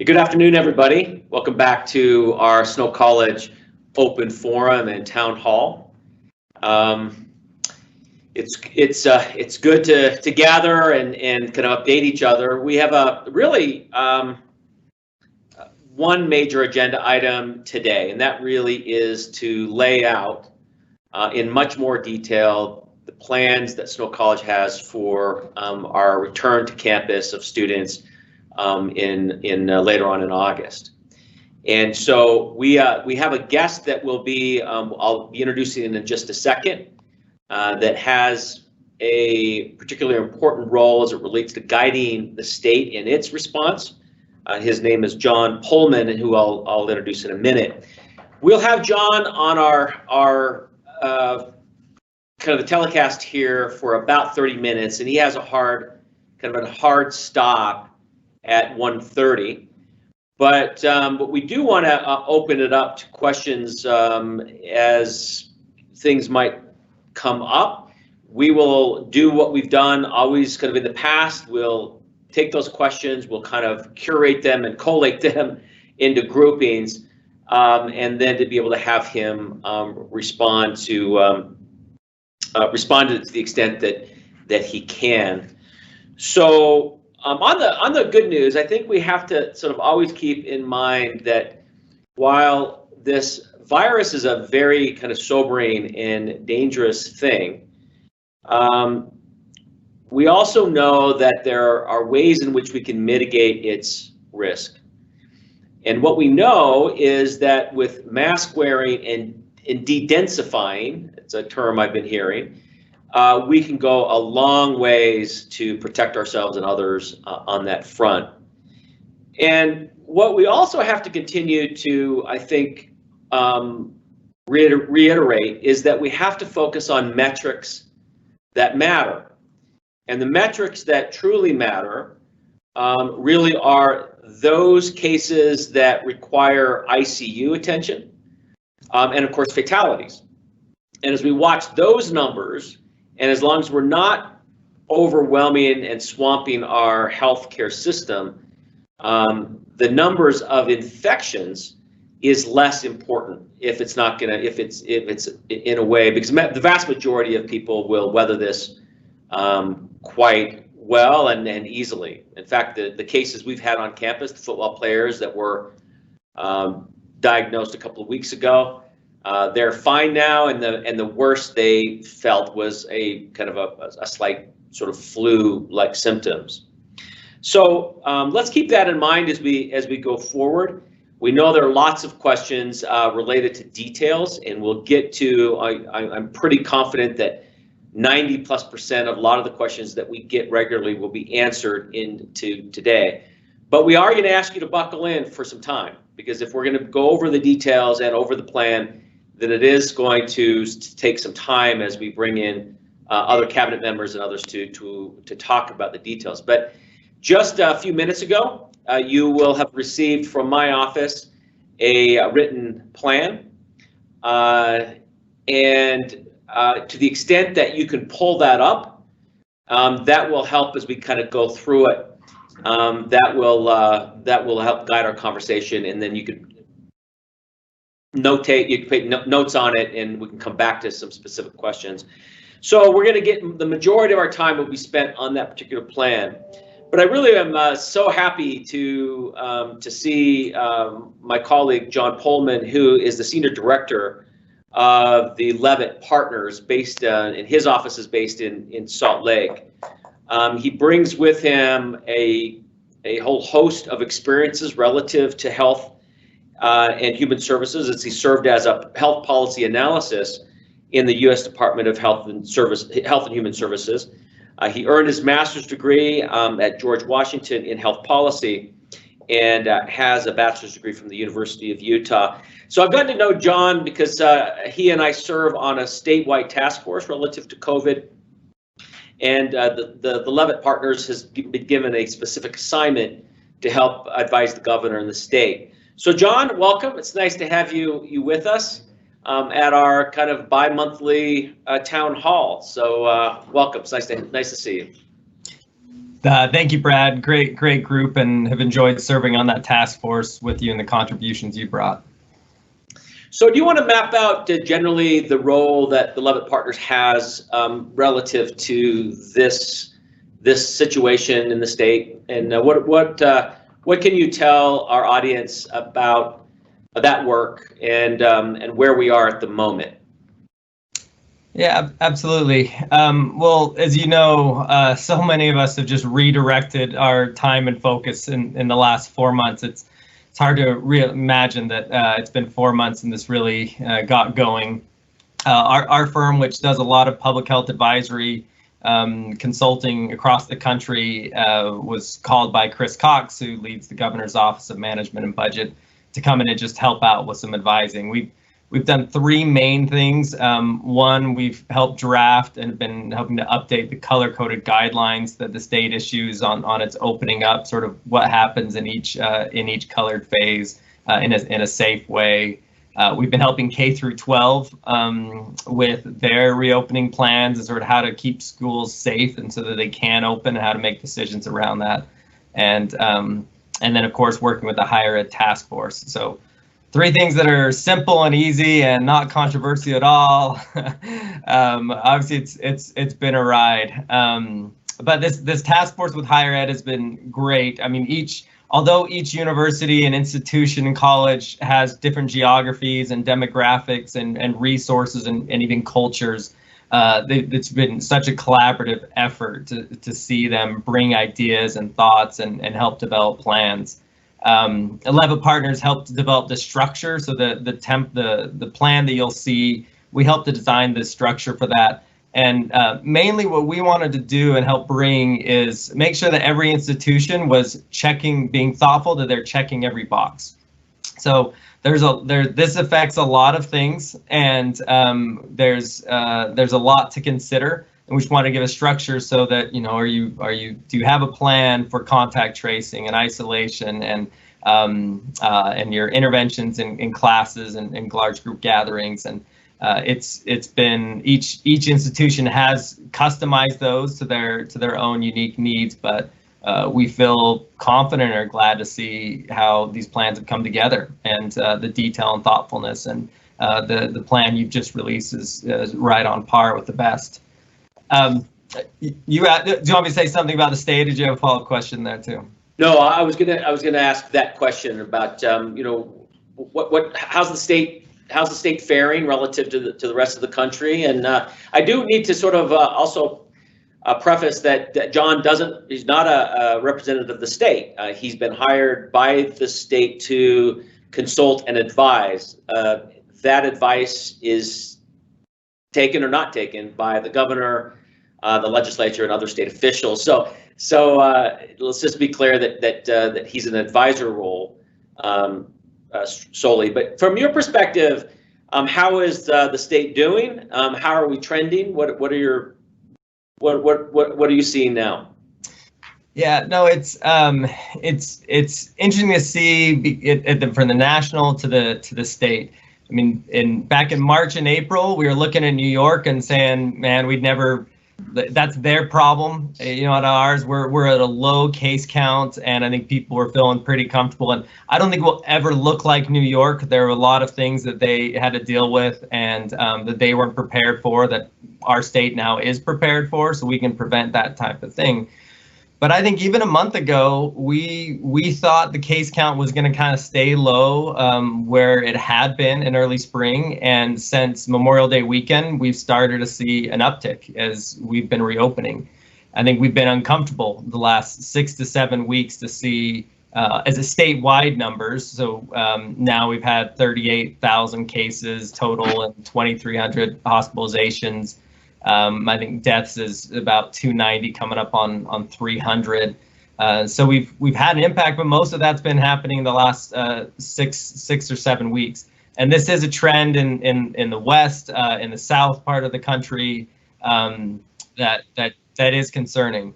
Good afternoon, everybody. Welcome back to our Snow College Open Forum and Town Hall. It's good to gather and kind of update each other. We have a really one major agenda item today, and that really is to lay out in much more detail the plans that Snow College has for our return to campus of students in later on in August. And so we have a guest that will be I'll be introducing in just a second that has a particularly important role as it relates to guiding the state in its response. His name is John Pullman, and who I'll introduce in a minute. We'll have John on our kind of the telecast here for about 30 minutes, and he has a hard stop at 1:30. But we do want to open it up to questions as things might come up. We will do what we've done always kind of in the past. We'll take those questions, we'll kind of curate them and collate them into groupings, and then to be able to have him respond to the extent that he can. So on the good news, I think we have to sort of always keep in mind that while this virus is a very kind of sobering and dangerous thing, we also know that there are ways in which we can mitigate its risk. And what we know is that with mask wearing and de-densifying, it's a term I've been hearing, we can go a long ways to protect ourselves and others on that front. And what we also have to continue to, I think, reiterate is that we have to focus on metrics that matter. And the metrics that truly matter really are those cases that require ICU attention and, of course, fatalities. And as we watch those numbers, and as long as we're not overwhelming and swamping our healthcare system, the numbers of infections is less important if it's in a way, because the vast majority of people will weather this quite well and easily. In fact, the cases we've had on campus, the football players that were diagnosed a couple of weeks ago, they're fine now, and the worst they felt was a kind of a slight sort of flu-like symptoms. So let's keep that in mind as we go forward. We know there are lots of questions related to details, and we'll get to. I'm pretty confident that 90+% of a lot of the questions that we get regularly will be answered into today. But we are going to ask you to buckle in for some time, because if we're going to go over the details and over the plan, then it is going to take some time as we bring in other cabinet members and others to talk about the details. But just a few minutes ago, you will have received from my office a written plan, and to the extent that you can pull that up, that will help as we kind of go through it. That will help guide our conversation, and then you could notate, you can put notes on it, and we can come back to some specific questions. So we're going to get the majority of our time will be spent on that particular plan. But I really am so happy to see my colleague John Pullman, who is the senior director of the Levitt Partners, based in his office is based in Salt Lake. He brings with him a whole host of experiences relative to health and Human Services, as he served as a health policy analysis in the U.S. Department of Health and Human Services. He earned his master's degree at George Washington in health policy, and has a bachelor's degree from the University of Utah. So I've gotten to know John because he and I serve on a statewide task force relative to COVID, and the Levitt Partners has been given a specific assignment to help advise the governor in the state. So John, welcome. It's nice to have you with us at our kind of bi-monthly town hall. So welcome. It's nice to see you. Thank you, Brad. Great group, and have enjoyed serving on that task force with you and the contributions you brought. So do you want to map out generally the role that the Levitt Partners has relative to this situation in the state, and what can you tell our audience about that work and where we are at the moment? Yeah, absolutely. Well, as you know, so many of us have just redirected our time and focus in the last 4 months. It's hard to imagine that it's been 4 months and this really got going. Our firm, which does a lot of public health advisory consulting across the country, was called by Chris Cox, who leads the Governor's Office of Management and Budget, to come in and just help out with some advising. We've done 3 main things. One, we've helped draft and been helping to update the color-coded guidelines that the state issues on its opening up, sort of what happens in each colored phase in a safe way. We've been helping K through 12 with their reopening plans and sort of how to keep schools safe and so that they can open and how to make decisions around that. And then, of course, working with the higher ed task force. So 3 things that are simple and easy and not controversial at all. Obviously, it's been a ride. But this task force with higher ed has been great. I mean, although each university and institution and college has different geographies and demographics and resources and even cultures, it's been such a collaborative effort to see them bring ideas and thoughts and help develop plans. Levitt Partners helped to develop the structure, so the plan that you'll see, we helped to design the structure for that. And mainly what we wanted to do and help bring is make sure that every institution was being thoughtful that they're checking every box. So this affects a lot of things, and there's a lot to consider. And we just want to give a structure so that, do you have a plan for contact tracing and isolation and your interventions in classes and large group gatherings. And it's been each institution has customized those to their own unique needs, but we feel confident and are glad to see how these plans have come together, and the detail and thoughtfulness, and the plan you've just released is right on par with the best. Do you want me to say something about the state? Did you have a follow-up question there too? No, I was gonna ask that question about how's the state faring relative to the rest of the country, and I do need to sort of also preface that John he's not a representative of the state. He's been hired by the state to consult and advise. That advice is taken or not taken by the governor, the legislature, and other state officials. So let's just be clear that he's an advisor role solely. But from your perspective, how is the state doing? How are we trending? What are you seeing now? Yeah, no, it's interesting to see from the national to the state. I mean, back in March and April, we were looking at New York and saying, man, that's their problem. At ours, we're at a low case count, and I think people were feeling pretty comfortable. And I don't think we'll ever look like New York. There were a lot of things that they had to deal with, and that they weren't prepared for, that our state now is prepared for, so we can prevent that type of thing. But I think even a month ago, we thought the case count was going to kind of stay low where it had been in early spring. And since Memorial Day weekend, we've started to see an uptick as we've been reopening. I think we've been uncomfortable the last 6 to 7 weeks to see as a statewide numbers. So now we've had 38,000 cases total and 2,300 hospitalizations. I think deaths is about 290, coming up on 300. So we've had an impact, but most of that's been happening in the last 6 or 7 weeks. And this is a trend in the West, in the South part of the country, that is concerning.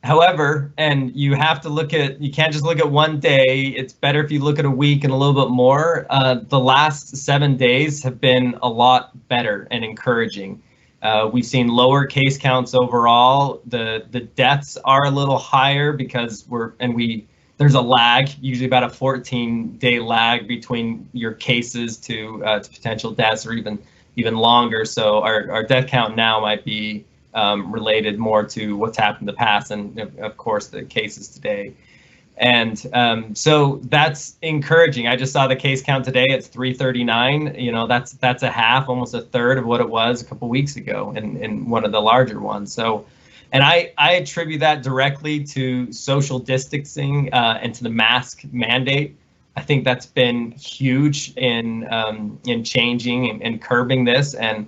However, and you can't just look at one day. It's better if you look at a week and a little bit more. The last 7 days have been a lot better and encouraging. We've seen lower case counts overall. The deaths are a little higher because there's a lag, usually about a 14-day lag between your cases to potential deaths, or even longer. So our death count now might be related more to what's happened in the past, and of course the cases today. And so that's encouraging. I just saw the case count today. It's 339. That's a half, almost a third of what it was a couple weeks ago in one of the larger ones. So, and I attribute that directly to social distancing and to the mask mandate. I think that's been huge in changing and curbing this. And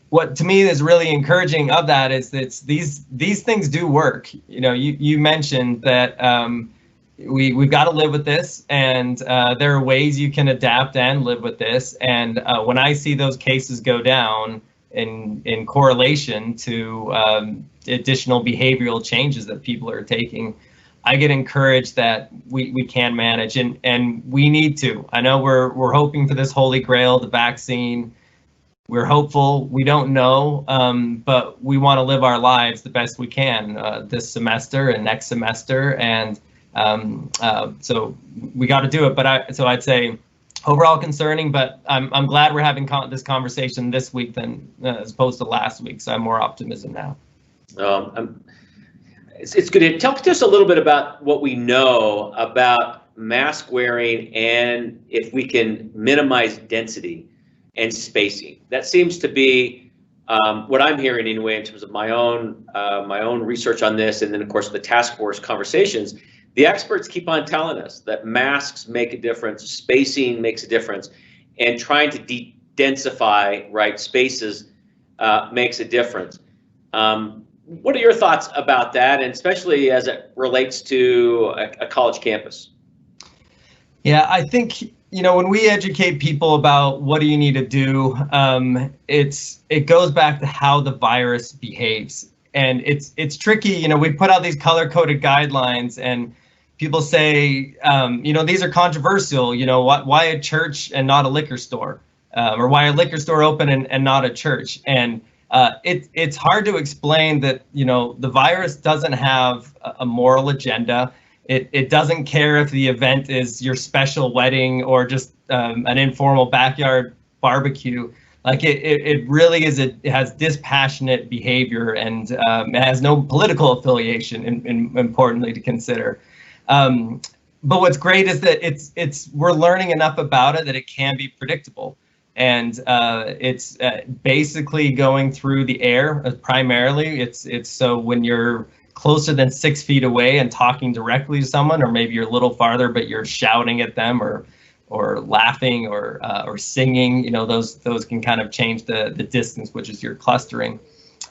what to me is really encouraging of that is that these things do work. You mentioned that we've got to live with this, and there are ways you can adapt and live with this. And when I see those cases go down in correlation to additional behavioral changes that people are taking, I get encouraged that we can manage, and we need to. I know we're hoping for this holy grail, the vaccine. We're hopeful. We don't know, but we want to live our lives the best we can this semester and next semester, and so we got to do it. But I'd say overall concerning, but I'm glad we're having this conversation this week than as opposed to last week. So I'm more optimism now. It's good to talk to us a little bit about what we know about mask wearing and if we can minimize density and spacing. That seems to be what I'm hearing anyway in terms of my own research on this, and then of course the task force conversations. The experts keep on telling us that masks make a difference, spacing makes a difference, and trying to densify spaces makes a difference. What are your thoughts about that, and especially as it relates to a college campus? Yeah, I think when we educate people about what do you need to do, it goes back to how the virus behaves, and it's tricky. We put out these color-coded guidelines, and people say, these are controversial. Why a church and not a liquor store, or why a liquor store open and not a church? And it's hard to explain that the virus doesn't have a moral agenda. It doesn't care if the event is your special wedding or just an informal backyard barbecue. It really is. It has dispassionate behavior, and it has no political affiliation. Importantly to consider. But what's great is that we're learning enough about it that it can be predictable. And it's basically going through the air primarily. It's so when you're closer than 6 feet away and talking directly to someone, or maybe you're a little farther but you're shouting at them or laughing or singing, those can kind of change the distance, which is your clustering.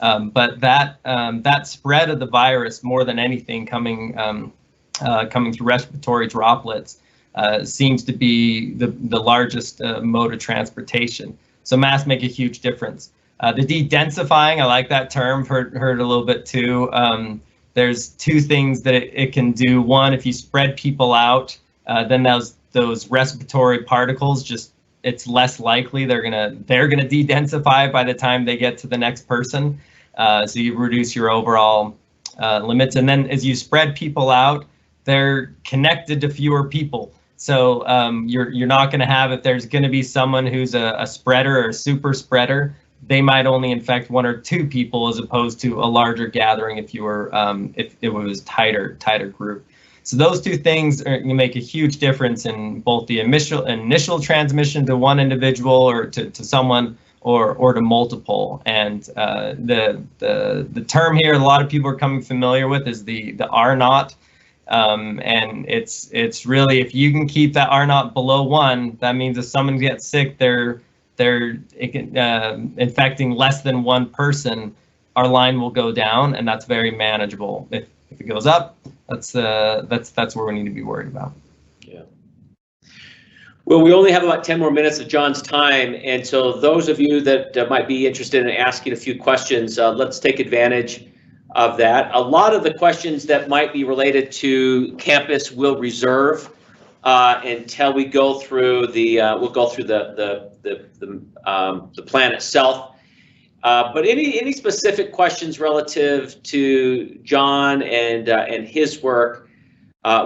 But that spread of the virus, more than anything, coming through respiratory droplets, seems to be the largest mode of transportation. So masks make a huge difference. The de-densifying, I like that term, heard a little bit too. There's two things that it can do. One, if you spread people out, then those respiratory particles, it's less likely they're gonna de-densify by the time they get to the next person. So you reduce your overall limits. And then as you spread people out, they're connected to fewer people. So you're not going to have, if there's going to be someone who's a spreader or a super spreader, they might only infect 1 or 2 people as opposed to a larger gathering if you were if it was tighter group. So those two things make a huge difference in both the initial transmission to one individual or to someone or to multiple. And the term here a lot of people are coming familiar with is the R naught. And it's really, if you can keep that R naught below 1, that means if someone gets sick, they're infecting less than 1 person, our line will go down, and that's very manageable. If it goes up, that's where we need to be worried about. Yeah. Well, we only have about 10 more minutes of John's time, and so those of you that might be interested in asking a few questions, let's take advantage of that. A lot of the questions that might be related to campus we'll reserve until we go through the plan itself. But any specific questions relative to John and his work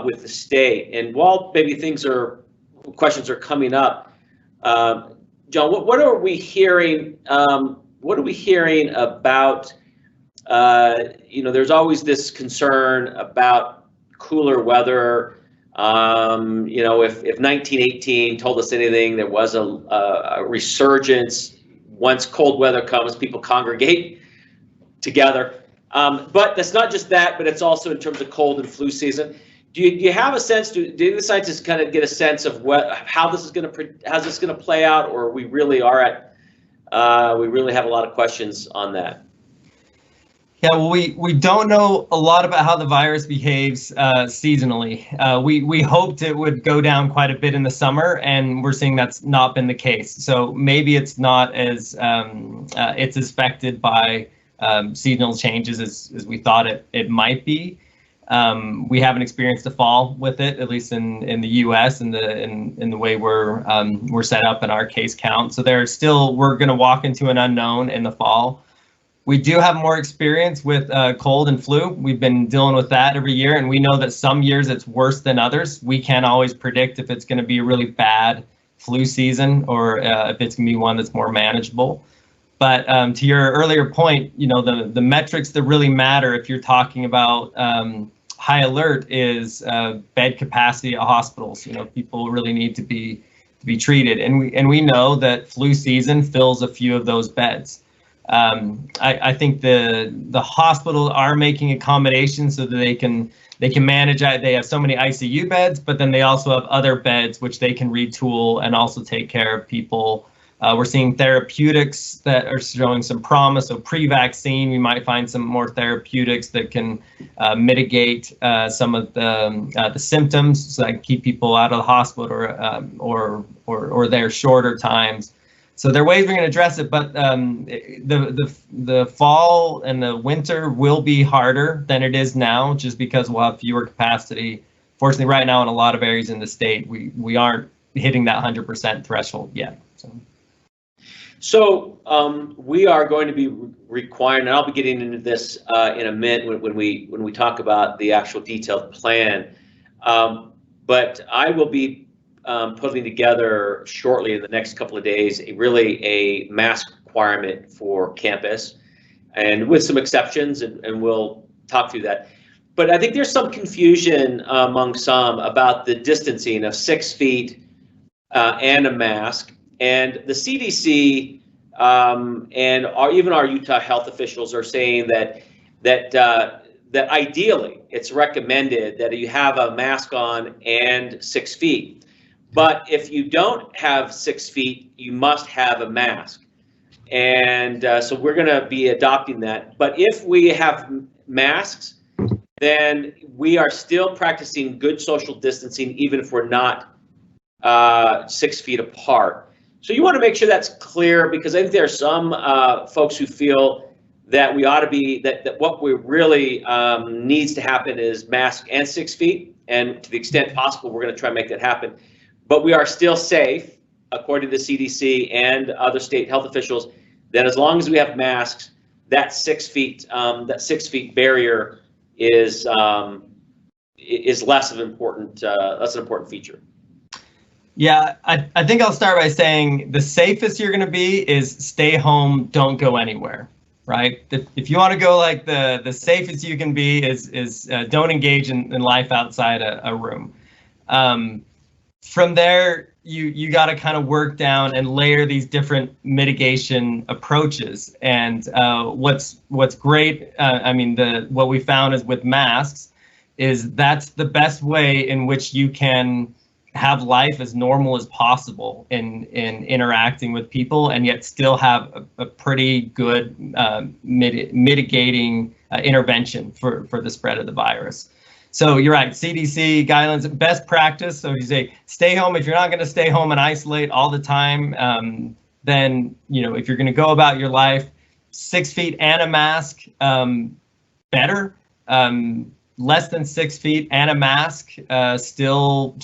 with the state? And while maybe questions are coming up, John, what are we hearing? What are we hearing about? There's always this concern about cooler weather. If 1918 told us anything, there was a resurgence. Once cold weather comes, people congregate together. But that's not just that, but it's also in terms of cold and flu season. Do you have a sense? Do the scientists kind of get a sense of how's this going to play out, or we really have a lot of questions on that? Yeah, well, we don't know a lot about how the virus behaves seasonally. We hoped it would go down quite a bit in the summer, and we're seeing that's not been the case. So maybe it's not as it's affected by seasonal changes as we thought it might be. We haven't experienced a fall with it, at least in the U.S. and in the way we're set up in our case count. So we're going to walk into an unknown in the fall. We do have more experience with cold and flu. We've been dealing with that every year, and we know that some years it's worse than others. We can't always predict if it's going to be a really bad flu season or if it's going to be one that's more manageable. But to your earlier point, the metrics that really matter if you're talking about high alert is bed capacity at hospitals. People really need to be treated, and we know that flu season fills a few of those beds. I think the hospitals are making accommodations so that they can manage it. They have so many ICU beds, but then they also have other beds which they can retool and also take care of people. We're seeing therapeutics that are showing some promise. So pre-vaccine, we might find some more therapeutics that can mitigate some of the symptoms, so that can keep people out of the hospital or their shorter times. So there are ways we're going to address it, but the fall and the winter will be harder than it is now, just because we'll have fewer capacity. Fortunately, right now in a lot of areas in the state, we aren't hitting that 100% threshold yet. So we are going to be requiring, and I'll be getting into this in a minute when we talk about the actual detailed plan. But I will be putting together shortly in the next couple of days a mask requirement for campus, and with some exceptions, and we'll talk through that. But I think there's some confusion among some about the distancing of 6 feet and a mask. And the CDC and even our Utah health officials are saying that ideally it's recommended that you have a mask on and 6 feet. But if you don't have 6 feet, you must have a mask. And so we're going to be adopting that. But if we have masks, then we are still practicing good social distancing, even if we're not 6 feet apart. So you want to make sure that's clear, because I think there are some folks who feel that we ought to be, that what we really needs to happen is mask and 6 feet. And to the extent possible, we're going to try and make that happen. But we are still safe, according to the CDC and other state health officials, that as long as we have masks, that 6 feet barrier is less of an important feature. Yeah, I think I'll start by saying the safest you're going to be is stay home, don't go anywhere, right? If you want to go like the safest you can be is don't engage in life outside a room. From there, you got to kind of work down and layer these different mitigation approaches. And what's great, what we found is with masks, is that's the best way in which you can have life as normal as possible in interacting with people, and yet still have a pretty good mitigating intervention for the spread of the virus. So you're right, CDC guidelines, best practice. So if you say stay home, if you're not going to stay home and isolate all the time, then if you're going to go about your life, 6 feet and a mask, better. less than 6 feet and a mask, still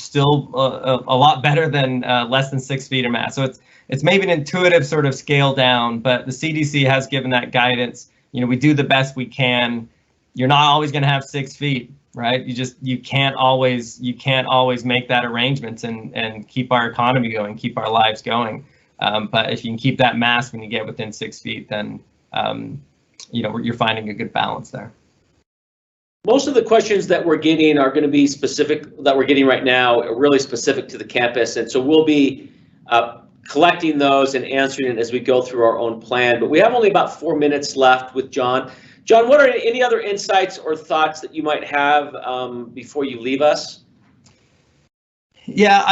a lot better than less than 6 feet and a mask. So it's maybe an intuitive sort of scale down, but the CDC has given that guidance. We do the best we can. You're not always going to have 6 feet, right? You can't always make that arrangements and keep our economy going, keep our lives going. But if you can keep that mask when you get within 6 feet, then you're finding a good balance there. Most of the questions that we're getting are going to be specific, that we're getting right now, are really specific to the campus. And so we'll be collecting those and answering it as we go through our own plan. But we have only about 4 minutes left with John. John, what are any other insights or thoughts that you might have before you leave us? Yeah,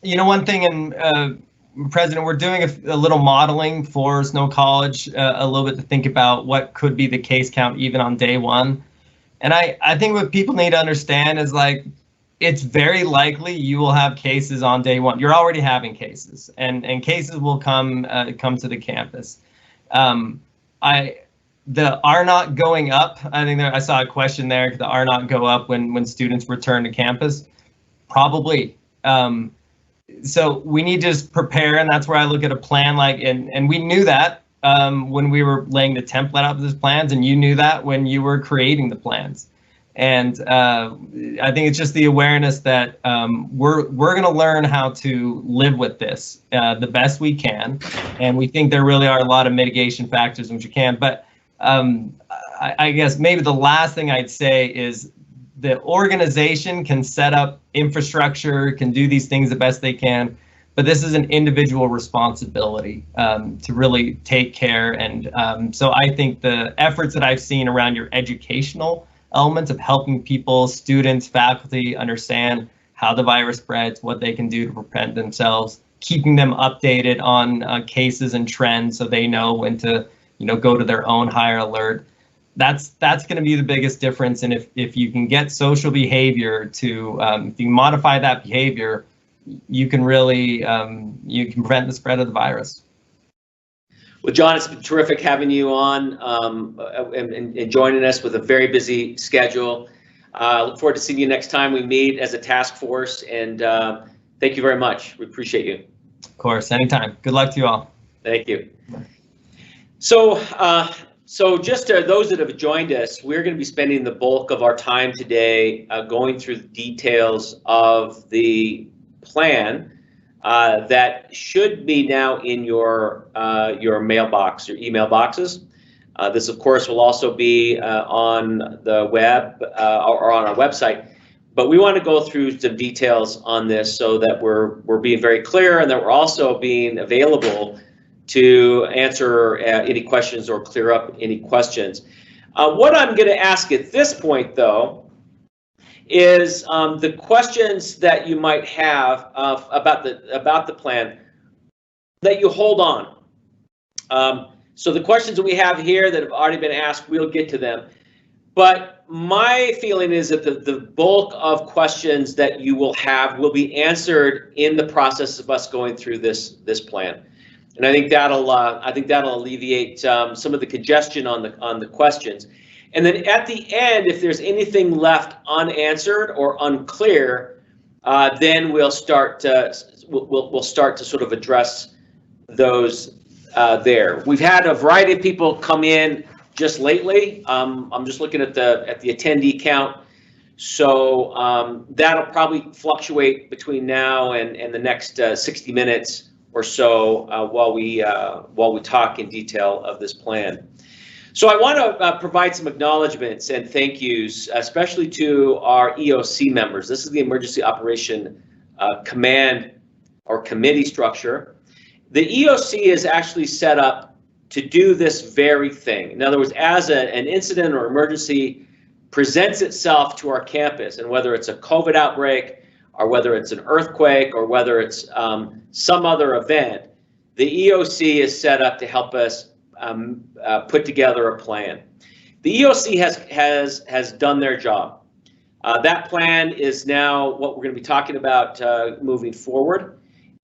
one thing, and President, we're doing a little modeling for Snow College, a little bit to think about what could be the case count even on day one. And I think what people need to understand is, like, it's very likely you will have cases on day one. You're already having cases, and cases will come to the campus. The R naught going up, I think I saw a question there, could the R naught go up when students return to campus? Probably. So we need to just prepare, and that's where I look at a plan and we knew that when we were laying the template out of these plans, and you knew that when you were creating the plans. And I think it's just the awareness that we're going to learn how to live with this the best we can, and we think there really are a lot of mitigation factors in which you can. But I guess maybe the last thing I'd say is the organization can set up infrastructure, can do these things the best they can, but this is an individual responsibility to really take care. And so I think the efforts that I've seen around your educational elements of helping people, students, faculty understand how the virus spreads, what they can do to prevent themselves, keeping them updated on cases and trends so they know when to go to their own higher alert. That's going to be the biggest difference. And if you can get social behavior to, if you modify that behavior, you can really, you can prevent the spread of the virus. Well, John, it's been terrific having you on and joining us with a very busy schedule. Look forward to seeing you next time we meet as a task force. And thank you very much. We appreciate you. Of course, anytime. Good luck to you all. Thank you. So just those that have joined us, we're going to be spending the bulk of our time today going through the details of the plan that should be now in your mailbox, your email boxes. This, of course, will also be on the web or on our website. But we want to go through some details on this so that we're being very clear, and that we're also being available to answer any questions or clear up any questions. What I'm going to ask at this point, though, is the questions that you might have about the plan, that you hold on. So the questions that we have here that have already been asked, we'll get to them. But my feeling is that the bulk of questions that you will have will be answered in the process of us going through this plan. And I think that'll alleviate some of the congestion on the questions. And then at the end, if there's anything left unanswered or unclear, then we'll start to sort of address those there. We've had a variety of people come in just lately. I'm just looking at the attendee count, so that'll probably fluctuate between now and the next 60 minutes or so while we talk in detail of this plan. So I want to provide some acknowledgments and thank yous, especially to our EOC members. This is the Emergency Operation Command or Committee structure. The EOC is actually set up to do this very thing. In other words, as an incident or emergency presents itself to our campus, and whether it's a COVID outbreak, or whether it's an earthquake, or whether it's some other event, the EOC is set up to help us put together a plan. The EOC has done their job. That plan is now what we're going to be talking about moving forward,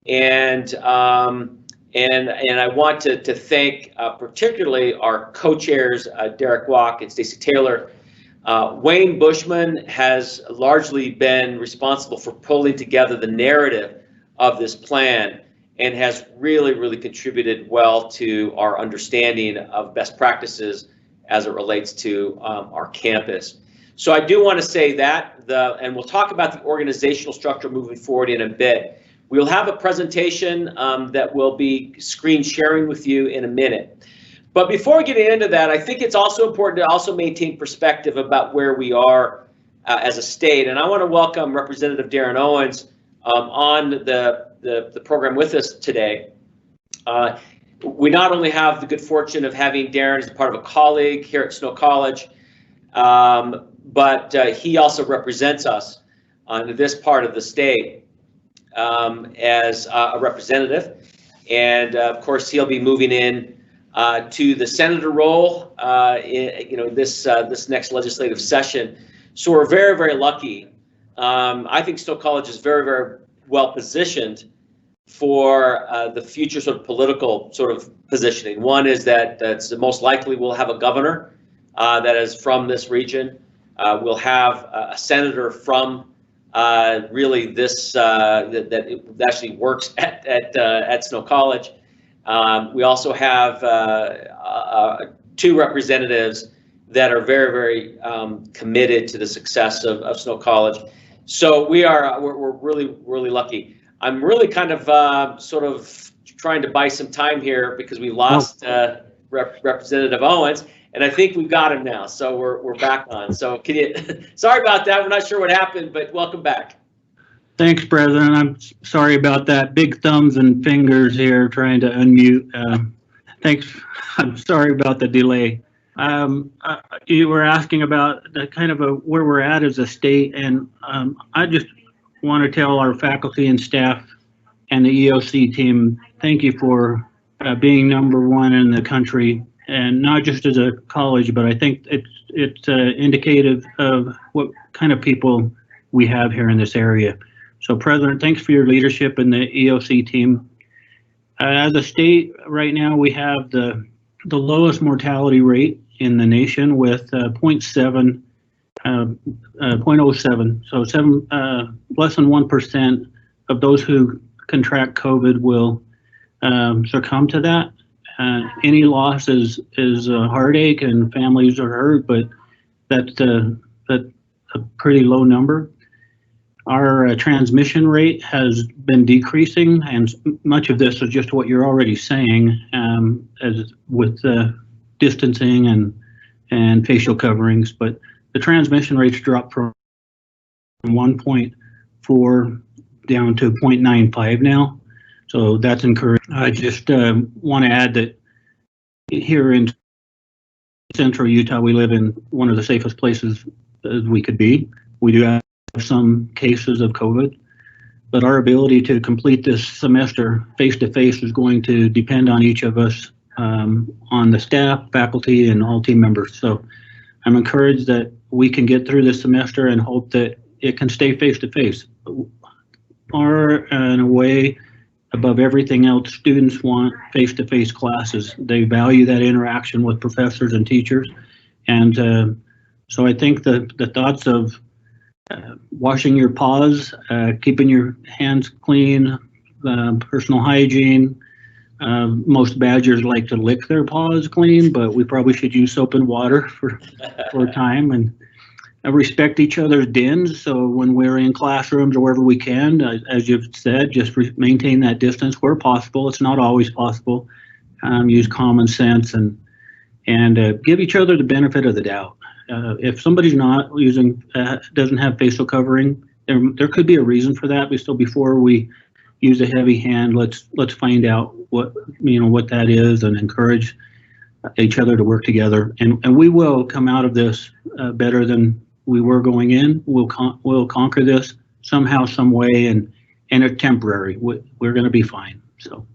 and I want to thank particularly our co-chairs, Derek Walk and Stacey Taylor, Wayne Bushman has largely been responsible for pulling together the narrative of this plan and has really contributed well to our understanding of best practices as it relates to our campus. So I do want to say that, and we'll talk about the organizational structure moving forward in a bit. We'll have a presentation that we'll be screen sharing with you in a minute. But before getting into that, I think it's also important to also maintain perspective about where we are as a state. And I want to welcome Representative Darren Owens on the program with us today. We not only have the good fortune of having Darren as part of a colleague here at Snow College, but he also represents us in this part of the state as a representative. And of course, he'll be moving in to the senator role in this next legislative session. So we're very lucky. I think Stowe College is very well positioned for the future sort of political sort of positioning. One is that's most likely we'll have a governor that is from this region. We'll have a senator from really this that actually works at Snow College. We also have 2 representatives that are very committed to the success of Snow College. So we're really lucky. I'm really kind of sort of trying to buy some time here because we lost Representative Owens, and I think we've got him now. So we're back on. So can you? Sorry about that. We're not sure what happened, but welcome back. Thanks, President. I'm sorry about that. Big thumbs and fingers here trying to unmute. Thanks. I'm sorry about the delay. You were asking about the kind of where we're at as a state, and I just want to tell our faculty and staff and the EOC team, thank you for being #1 in the country, and not just as a college, but I think it's indicative of what kind of people we have here in this area. So, President, thanks for your leadership in the EOC team. As a state, right now we have the lowest mortality rate in the nation with 0.07. So less than 1% of those who contract COVID will succumb to that. Any loss is a heartache and families are hurt, but that's a pretty low number. Our transmission rate has been decreasing, and much of this is just what you're already saying, as with distancing and facial coverings. But the transmission rates dropped from 1.4 down to 0.95 now, so that's encouraging. I just want to add that here in central Utah, we live in one of the safest places as we could be. We do have some cases of COVID, but our ability to complete this semester face-to-face is going to depend on each of us, on the staff, faculty, and all team members. So I'm encouraged that we can get through this semester and hope that it can stay face-to-face. Far and away above everything else, students want face-to-face classes. They value that interaction with professors and teachers. And so I think the thoughts of washing your paws, keeping your hands clean, personal hygiene. Most badgers like to lick their paws clean, but we probably should use soap and water for a time, and respect each other's dens. So when we're in classrooms or wherever we can, as you've said, just maintain that distance where possible. It's not always possible. Use common sense and give each other the benefit of the doubt. If somebody's not using, doesn't have facial covering, there could be a reason for that. But still, before we use a heavy hand, let's find out what that is and encourage each other to work together. And we will come out of this better than we were going in. We'll conquer this somehow, some way, and it's temporary. We're going to be fine. So.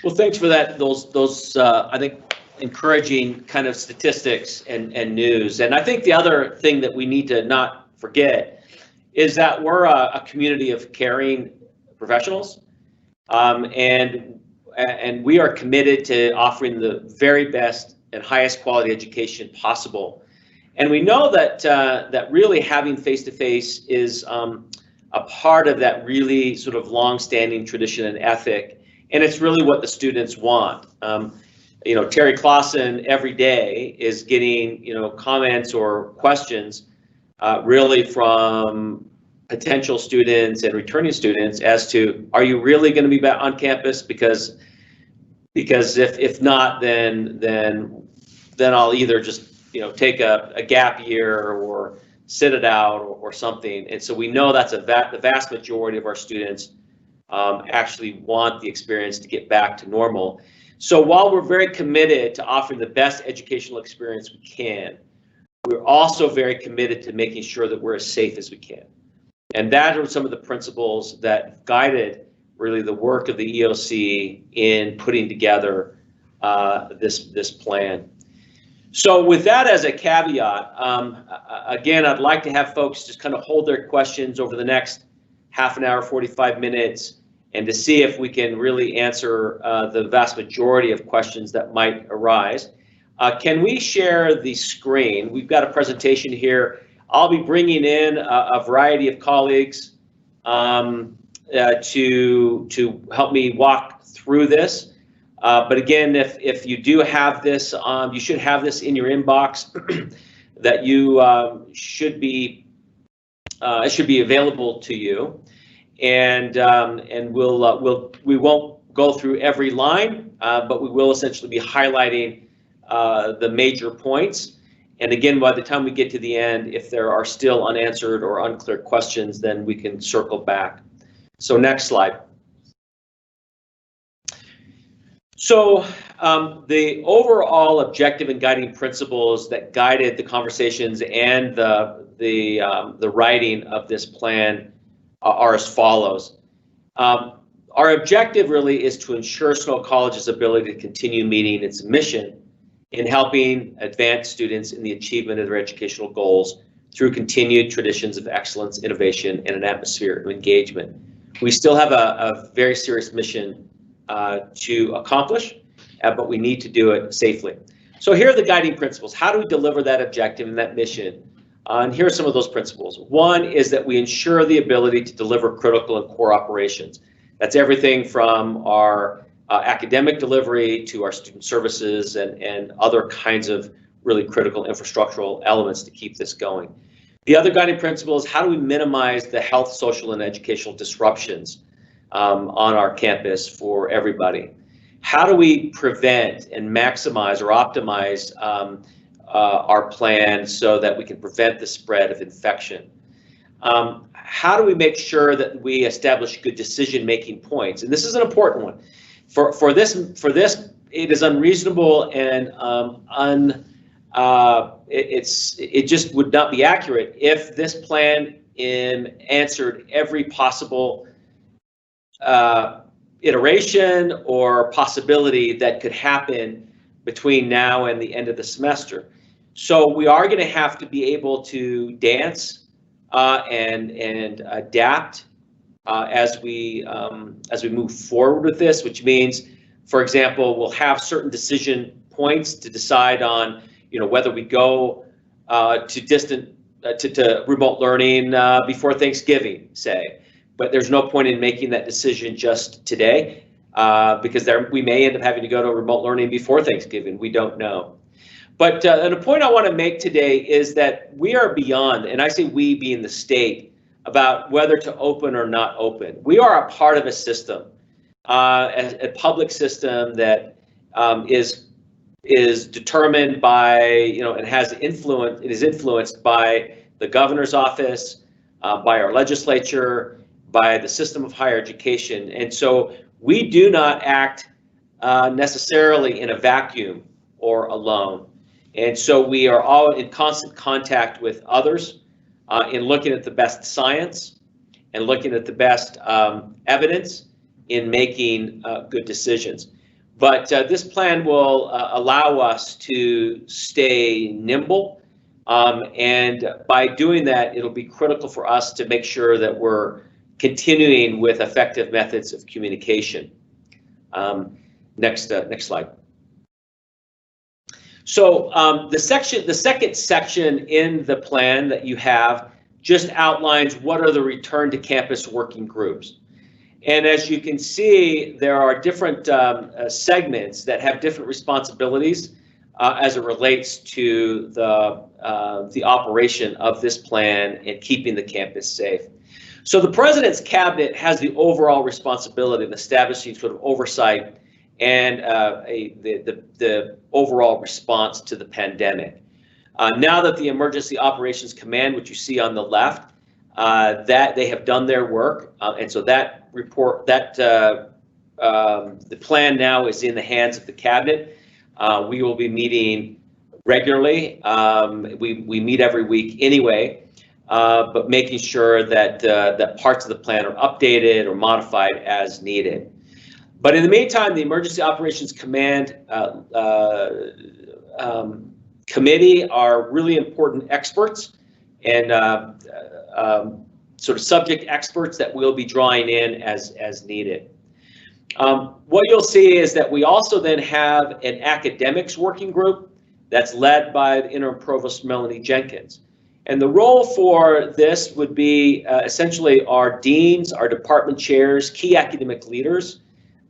Well, thanks for that. Those I think encouraging kind of statistics and news. And I think the other thing that we need to not forget is that we're a community of caring professionals, and we are committed to offering the very best and highest quality education possible. And we know that that really having face-to-face is a part of that really sort of long-standing tradition and ethic, and it's really what the students want. You know, Terry Clausen every day is getting, you know, comments or questions really from potential students and returning students as to, are you really going to be back on campus? Because if not, then I'll either just, you know, take a gap year or sit it out or something. And so we know that's the vast majority of our students actually want the experience to get back to normal. So while we're very committed to offering the best educational experience we can, we're also very committed to making sure that we're as safe as we can. And that are some of the principles that guided really the work of the EOC in putting together this plan. So with that as a caveat, again, I'd like to have folks just kind of hold their questions over the next half an hour, 45 minutes, and to see if we can really answer the vast majority of questions that might arise. Can we share the screen? We've got a presentation here. I'll be bringing in a variety of colleagues to help me walk through this. But again, if you do have this, you should have this in your inbox that you should be it should be available to you, and we won't go through every line, but we will essentially be highlighting the major points. And again, by the time we get to the end, if there are still unanswered or unclear questions, then we can circle back. So next slide. So the overall objective and guiding principles that guided the conversations and the writing of this plan are as follows. Our objective really is to ensure Snow College's ability to continue meeting its mission in helping advance students in the achievement of their educational goals through continued traditions of excellence, innovation, and an atmosphere of engagement. We still have a very serious mission to accomplish, but we need to do it safely. So here are the guiding principles. How do we deliver that objective and that mission? And here are some of those principles. One is that we ensure the ability to deliver critical and core operations. That's everything from our academic delivery to our student services and other kinds of really critical infrastructural elements to keep this going. The other guiding principle is how do we minimize the health, social, and educational disruptions on our campus for everybody? How do we prevent and maximize or optimize our plan so that we can prevent the spread of infection? How do we make sure that we establish good decision-making points? And this is an important one. For this, it is unreasonable and it just would not be accurate if this plan answered every possible iteration or possibility that could happen between now and the end of the semester. So we are going to have to be able to dance and adapt as we move forward with this, which means, for example, we'll have certain decision points to decide on, you know, whether we go to remote learning before Thanksgiving, say. But there's no point in making that decision just today because we may end up having to go to remote learning before Thanksgiving. We don't know. But the point I want to make today is that we are beyond, and I say we being the state, about whether to open or not open. We are a part of a system, a public system that is determined by, you know, and has influence. It is influenced by the governor's office, by our legislature, by the system of higher education. And so we do not act necessarily in a vacuum or alone. And so we are all in constant contact with others in looking at the best science and looking at the best evidence in making good decisions. But this plan will allow us to stay nimble. And by doing that, it'll be critical for us to make sure that we're continuing with effective methods of communication. Next slide. So the second section in the plan that you have just outlines what are the return to campus working groups. And as you can see, there are different segments that have different responsibilities as it relates to the operation of this plan and keeping the campus safe. So the President's Cabinet has the overall responsibility of establishing sort of oversight and the overall response to the pandemic. Now that the Emergency Operations Command, which you see on the left, that they have done their work, and so that report, the plan now is in the hands of the Cabinet. We will be meeting regularly. We meet every week anyway, but making sure that that parts of the plan are updated or modified as needed. But in the meantime, the Emergency Operations Command Committee are really important experts and sort of subject experts that we'll be drawing in as needed. What you'll see is that we also then have an academics working group that's led by the Interim Provost Melanie Jenkins. And the role for this would be essentially our deans, our department chairs, key academic leaders,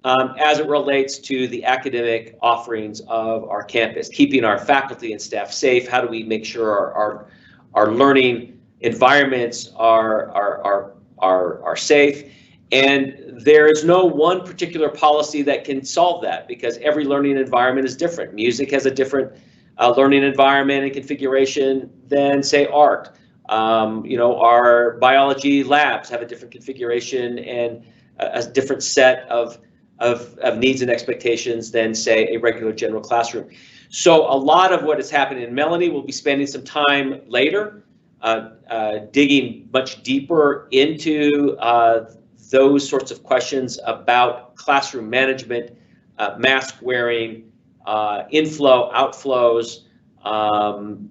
as it relates to the academic offerings of our campus, keeping our faculty and staff safe. How do we make sure our learning environments are safe? And there is no one particular policy that can solve that because every learning environment is different. Music has a different learning environment and configuration than, say, art. Our biology labs have a different configuration and a different set of needs and expectations than, say, a regular general classroom. So a lot of what is happening in Melanie will be spending some time later digging much deeper into those sorts of questions about classroom management, mask wearing, inflow, outflows,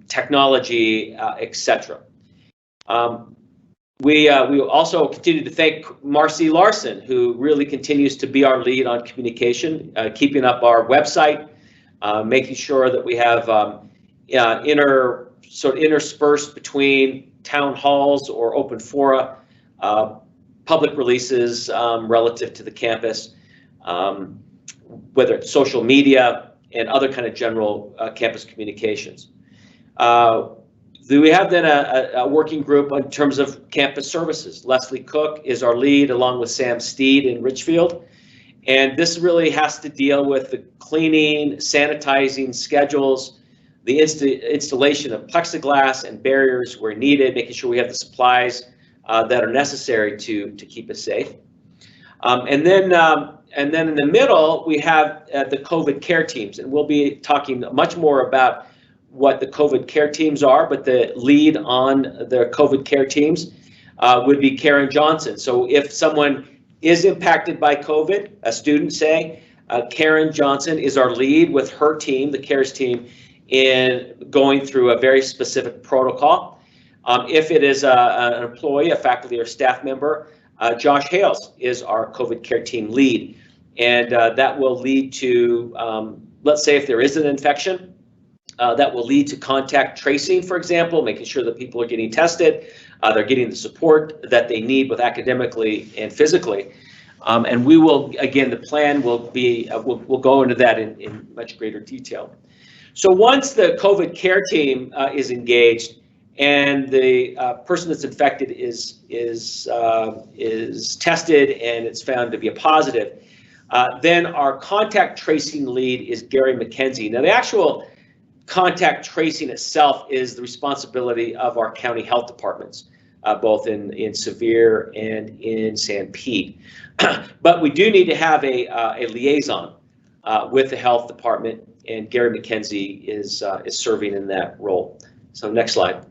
technology, etc. We also continue to thank Marcy Larson, who really continues to be our lead on communication, keeping up our website, making sure that we have interspersed between town halls or open fora, public releases relative to the campus, whether it's social media and other kind of general campus communications. We have then a working group in terms of campus services. Leslie Cook is our lead, along with Sam Steed in Richfield. And this really has to deal with the cleaning, sanitizing schedules, the installation of plexiglass and barriers where needed, making sure we have the supplies that are necessary to keep us safe. And then in the middle, we have the COVID care teams, and we'll be talking much more about what the COVID care teams are, but the lead on the COVID care teams would be Karen Johnson. So if someone is impacted by COVID, a student say, Karen Johnson is our lead with her team, the CARES team, in going through a very specific protocol. If it is an employee, a faculty or staff member, Josh Hales is our COVID care team lead. And that will lead to, let's say if there is an infection, that will lead to contact tracing, for example, making sure that people are getting tested, they're getting the support that they need both academically and physically. And we will, again, the plan will be, we'll go into that in much greater detail. So once the COVID care team is engaged and the person that's infected is tested and it's found to be a positive, then our contact tracing lead is Gary McKenzie. Now the actual contact tracing itself is the responsibility of our county health departments, both in Sevier and in San Pete. But we do need to have a liaison with the health department, and Gary McKenzie is serving in that role. So next slide.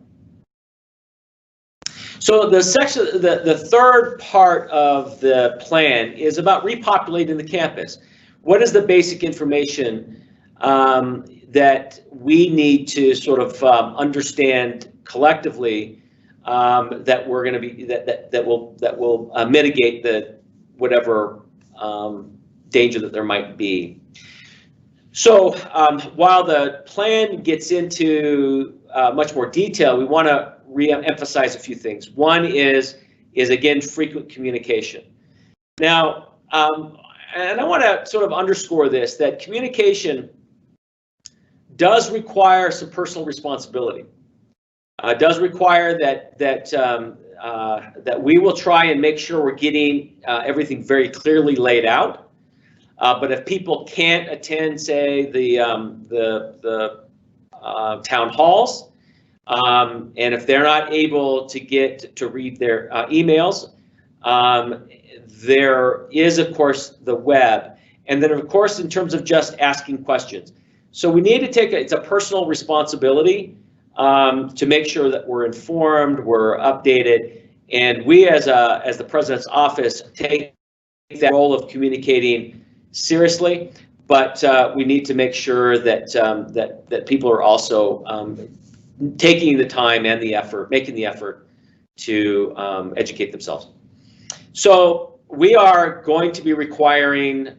So the third part of the plan is about repopulating the campus. What is the basic information that we need to sort of understand collectively that we're going to be that will mitigate the whatever danger that there might be. So while the plan gets into much more detail, we want to re-emphasize a few things. One is again frequent communication. Now, and I want to sort of underscore this, that communication does require some personal responsibility. Does require that we will try and make sure we're getting everything very clearly laid out. But if people can't attend, say, the town halls, and if they're not able to get to read their emails, there is, of course, the web. And then, of course, in terms of just asking questions. So we need to take it's a personal responsibility to make sure that we're informed, we're updated, and we as the President's office take that role of communicating seriously, but we need to make sure that that people are also taking the time and the effort, making the effort to educate themselves. So we are going to be requiring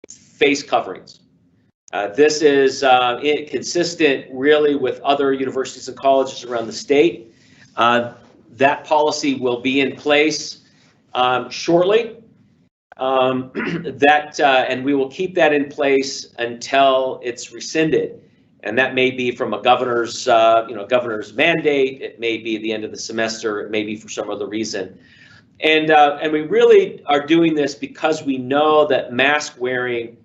face coverings. This is consistent really with other universities and colleges around the state. That policy will be in place shortly. And we will keep that in place until it's rescinded. And that may be from a governor's mandate. It may be at the end of the semester. It may be for some other reason. And we really are doing this because we know that mask wearing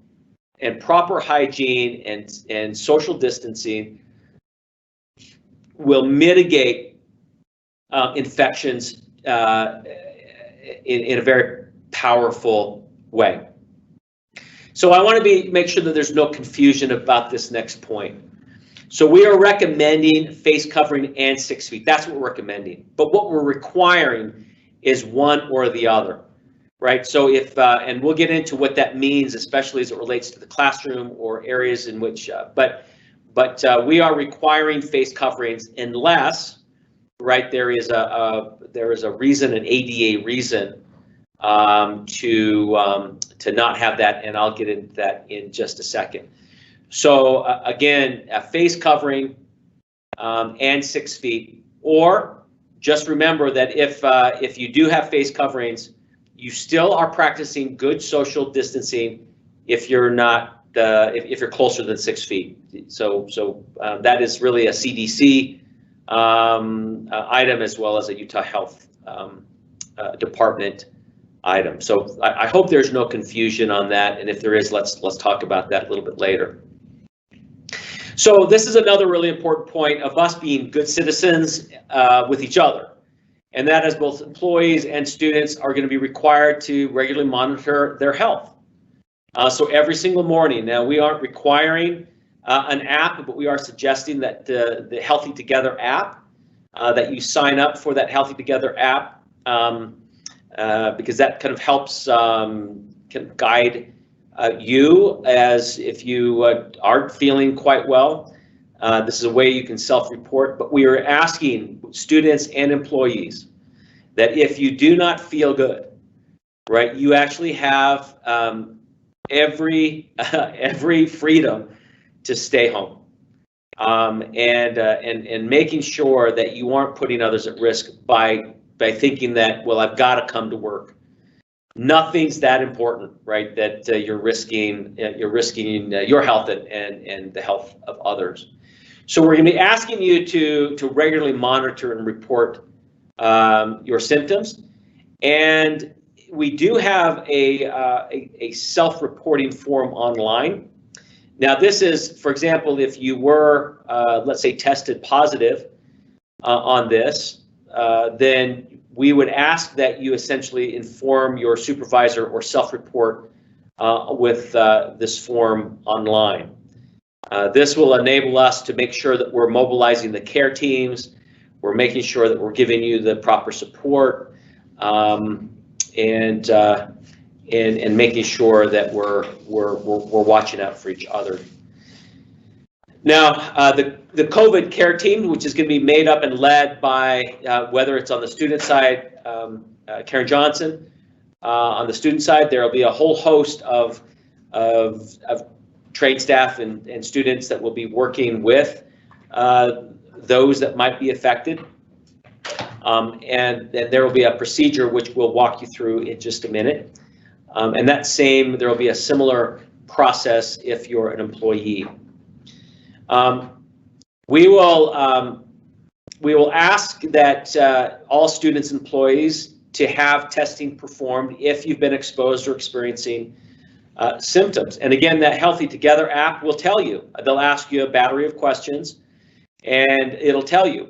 and proper hygiene and social distancing will mitigate infections in a very powerful way. So I want to make sure that there's no confusion about this next point. So we are recommending face covering and 6 feet. That's what we're recommending. But what we're requiring is one or the other. Right. So if and we'll get into what that means, especially as it relates to the classroom or areas in which. But we are requiring face coverings unless, right, there is a reason, an ADA reason to not have that, and I'll get into that in just a second. So again, a face covering and 6 feet, or just remember that if you do have face coverings, you still are practicing good social distancing if you're not if you're closer than 6 feet. So that is really a CDC item as well as a Utah Health Department item. So I hope there's no confusion on that, and if there is, let's talk about that a little bit later. So this is another really important point of us being good citizens with each other. And that is both employees and students are going to be required to regularly monitor their health. So every single morning. Now, we aren't requiring an app, but we are suggesting that the Healthy Together app, that you sign up for that Healthy Together app, because that kind of helps can guide you as if you aren't feeling quite well. This is a way you can self-report, but we are asking students and employees that if you do not feel good, right, you actually have every freedom to stay home, and making sure that you aren't putting others at risk by thinking that, well, I've got to come to work. Nothing's that important, right? That you're risking your health and the health of others. So we're going to be asking you to regularly monitor and report your symptoms, and we do have a self-reporting form online. Now, this is, for example, if you were, let's say, tested positive on this, then we would ask that you essentially inform your supervisor or self-report with this form online. This will enable us to make sure that we're mobilizing the care teams, we're making sure that we're giving you the proper support, and making sure that we're watching out for each other. Now, the COVID care team, which is going to be made up and led by whether it's on the student side, Karen Johnson, on the student side, there will be a whole host of trade staff and students that will be working with those that might be affected. And there will be a procedure which we'll walk you through in just a minute. And there will be a similar process if you're an employee. We will ask that all students and employees to have testing performed if you've been exposed or experiencing symptoms. And again, that Healthy Together app will tell you. They'll ask you a battery of questions, and it'll tell you.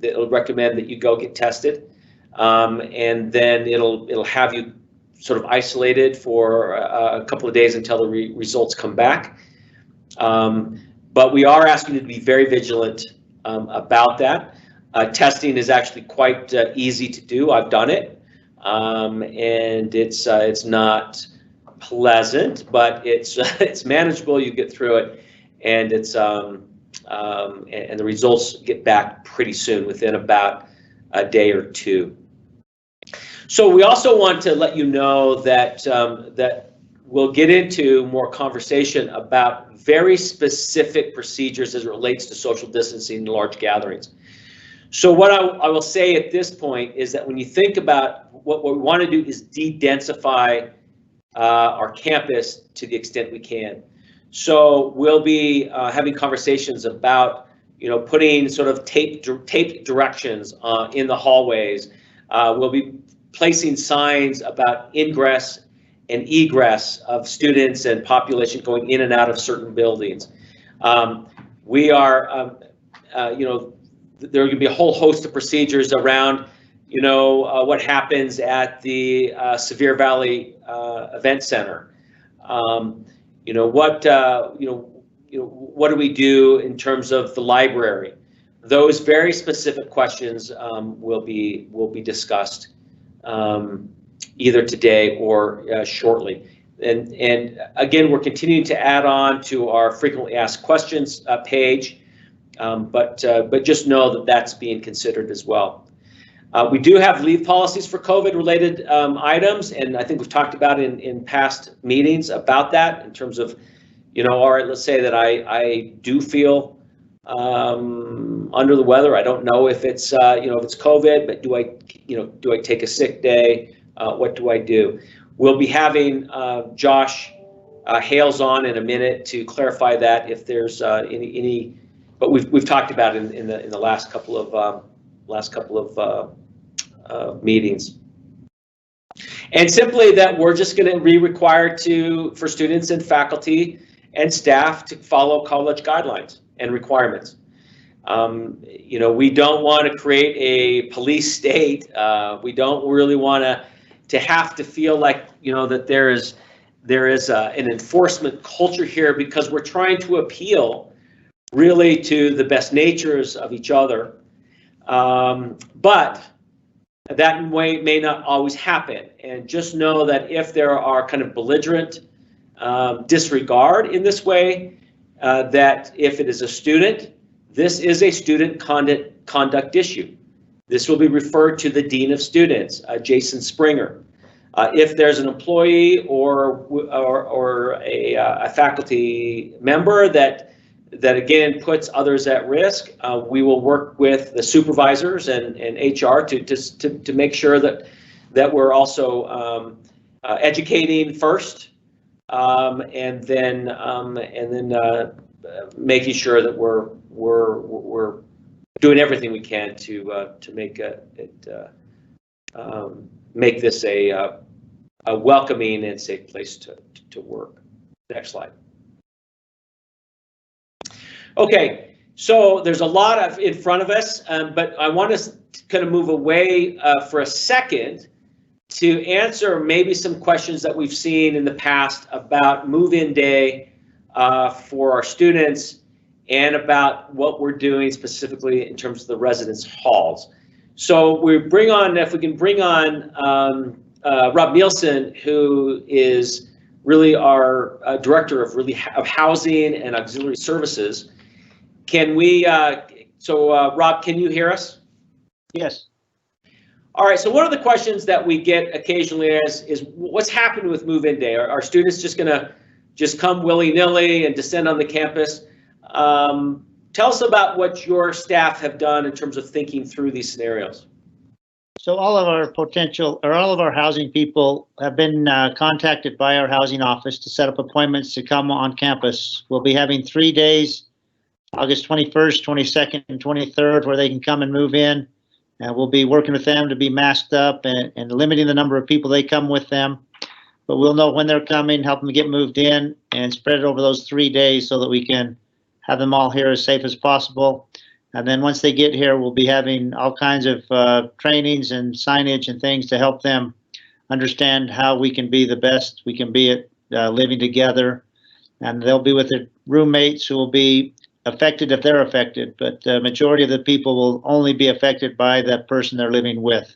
It'll recommend that you go get tested, and then it'll have you sort of isolated for a couple of days until the results come back. But we are asking you to be very vigilant about that. Testing is actually quite easy to do. I've done it, and it's not pleasant, but it's manageable. You get through it, and and the results get back pretty soon, within about a day or two. So we also want to let you know that that we'll get into more conversation about very specific procedures as it relates to social distancing and large gatherings. So what I will say at this point is that when you think about what we want to do is de-densify our campus to the extent we can. So we'll be having conversations about, putting sort of taped directions in the hallways. We'll be placing signs about ingress and egress of students and population going in and out of certain buildings. We are, there will be a whole host of procedures around, what happens at the Sevier Valley Event Center. What do we do in terms of the library? Those very specific questions will be discussed either today or shortly. And again, we're continuing to add on to our frequently asked questions page, but just know that that's being considered as well. We do have leave policies for COVID-related items, and I think we've talked about in past meetings about that in terms of, all right, let's say that I do feel under the weather. I don't know if it's if it's COVID, but do I take a sick day? What do I do? We'll be having Josh Hales on in a minute to clarify that if there's any. But we've talked about it in the last couple of meetings. And simply that we're just going to be required for students and faculty and staff to follow college guidelines and requirements. We don't want to create a police state. We don't really want to have to feel like, that there is an enforcement culture here, because we're trying to appeal really to the best natures of each other. But that may not always happen. And just know that if there are kind of belligerent disregard in this way, that if it is a student, this is a student conduct issue. This will be referred to the Dean of Students, Jason Springer. If there's an employee or a faculty member that again puts others at risk, we will work with the supervisors and HR to make sure that we're also educating first, and then making sure that we're doing everything we can to make this a welcoming and safe place to work. Next slide. Okay, so there's a lot in front of us, but I want us to kind of move away for a second to answer maybe some questions that we've seen in the past about move-in day for our students, and about what we're doing specifically in terms of the residence halls. So if we can bring on Rob Nielsen, who is really our director of housing and auxiliary services. Can we, Rob, can you hear us? Yes. All right, so one of the questions that we get occasionally is what's happened with move-in day? Are students just gonna just come willy-nilly and descend on the campus. Tell us about what your staff have done in terms of thinking through these scenarios. So all of our housing people have been contacted by our housing office to set up appointments to come on campus. We'll be having 3 days, August 21st, 22nd, and 23rd, where they can come and move in. And we'll be working with them to be masked up and limiting the number of people they come with them. But we'll know when they're coming, help them get moved in, and spread it over those 3 days so that we can have them all here as safe as possible. And then once they get here, we'll be having all kinds of trainings and signage and things to help them understand how we can be the best we can be at living together. And they'll be with their roommates who will be affected if they're affected, but the majority of the people will only be affected by that person they're living with.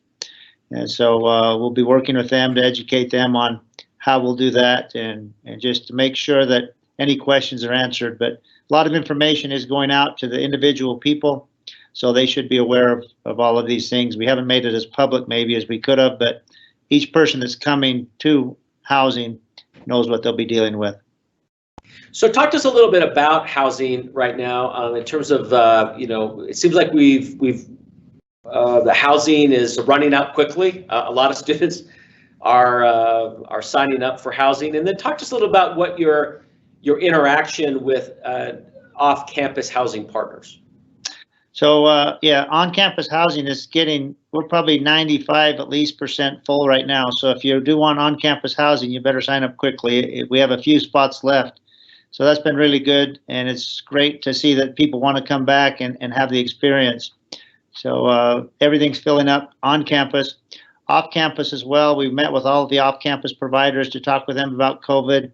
And so we'll be working with them to educate them on how we'll do that and just to make sure that any questions are answered. But a lot of information is going out to the individual people, so they should be aware of all of these things. We haven't made it as public maybe as we could have, but each person that's coming to housing knows what they'll be dealing with. So talk to us a little bit about housing right now in terms of, it seems like the housing is running out quickly. A lot of students are signing up for housing. And then talk to us a little about what your interaction with off-campus housing partners. So on-campus housing is we're probably 95 at least % full right now. So if you do want on-campus housing, you better sign up quickly. We have a few spots left. So that's been really good, and it's great to see that people want to come back and have the experience. So everything's filling up on campus. Off campus as well, we've met with all of the off-campus providers to talk with them about COVID.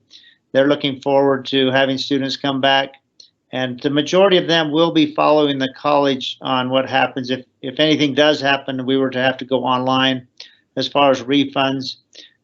They're looking forward to having students come back, and the majority of them will be following the college on what happens if anything does happen and we were to have to go online as far as refunds.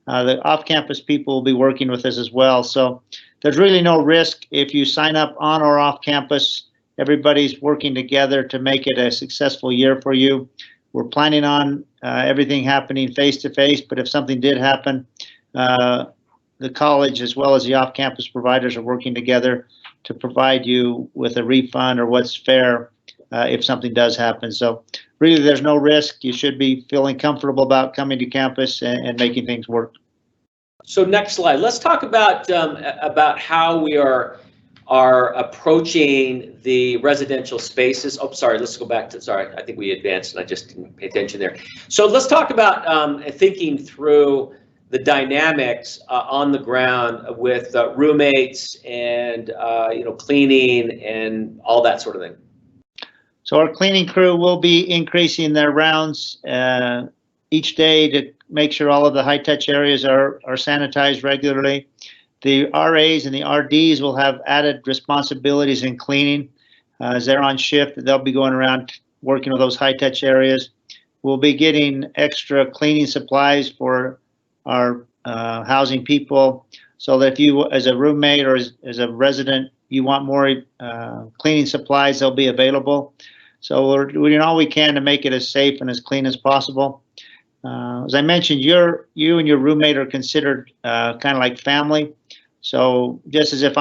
The off-campus people will be working with us as well. So there's really no risk if you sign up on or off campus. Everybody's working together to make it a successful year for you. We're planning on everything happening face-to-face, but if something did happen, the college as well as the off-campus providers are working together to provide you with a refund or what's fair if something does happen. So really there's no risk. You should be feeling comfortable about coming to campus and making things work. So next slide. Let's talk about how we are approaching the residential spaces. Oh, sorry. Let's go back to. Sorry, I think we advanced and I just didn't pay attention there. So let's talk about thinking through the dynamics on the ground with roommates and cleaning and all that sort of thing. So our cleaning crew will be increasing their rounds each day to make sure all of the high-touch areas are sanitized regularly. The RAs and the RDs will have added responsibilities in cleaning. As they're on shift, they'll be going around working with those high-touch areas. We'll be getting extra cleaning supplies for our housing people, so that if you, as a roommate or as a resident, you want more cleaning supplies, they'll be available. So we're doing all we can to make it as safe and as clean as possible. As I mentioned, you and your roommate are considered kind of like family. So just as if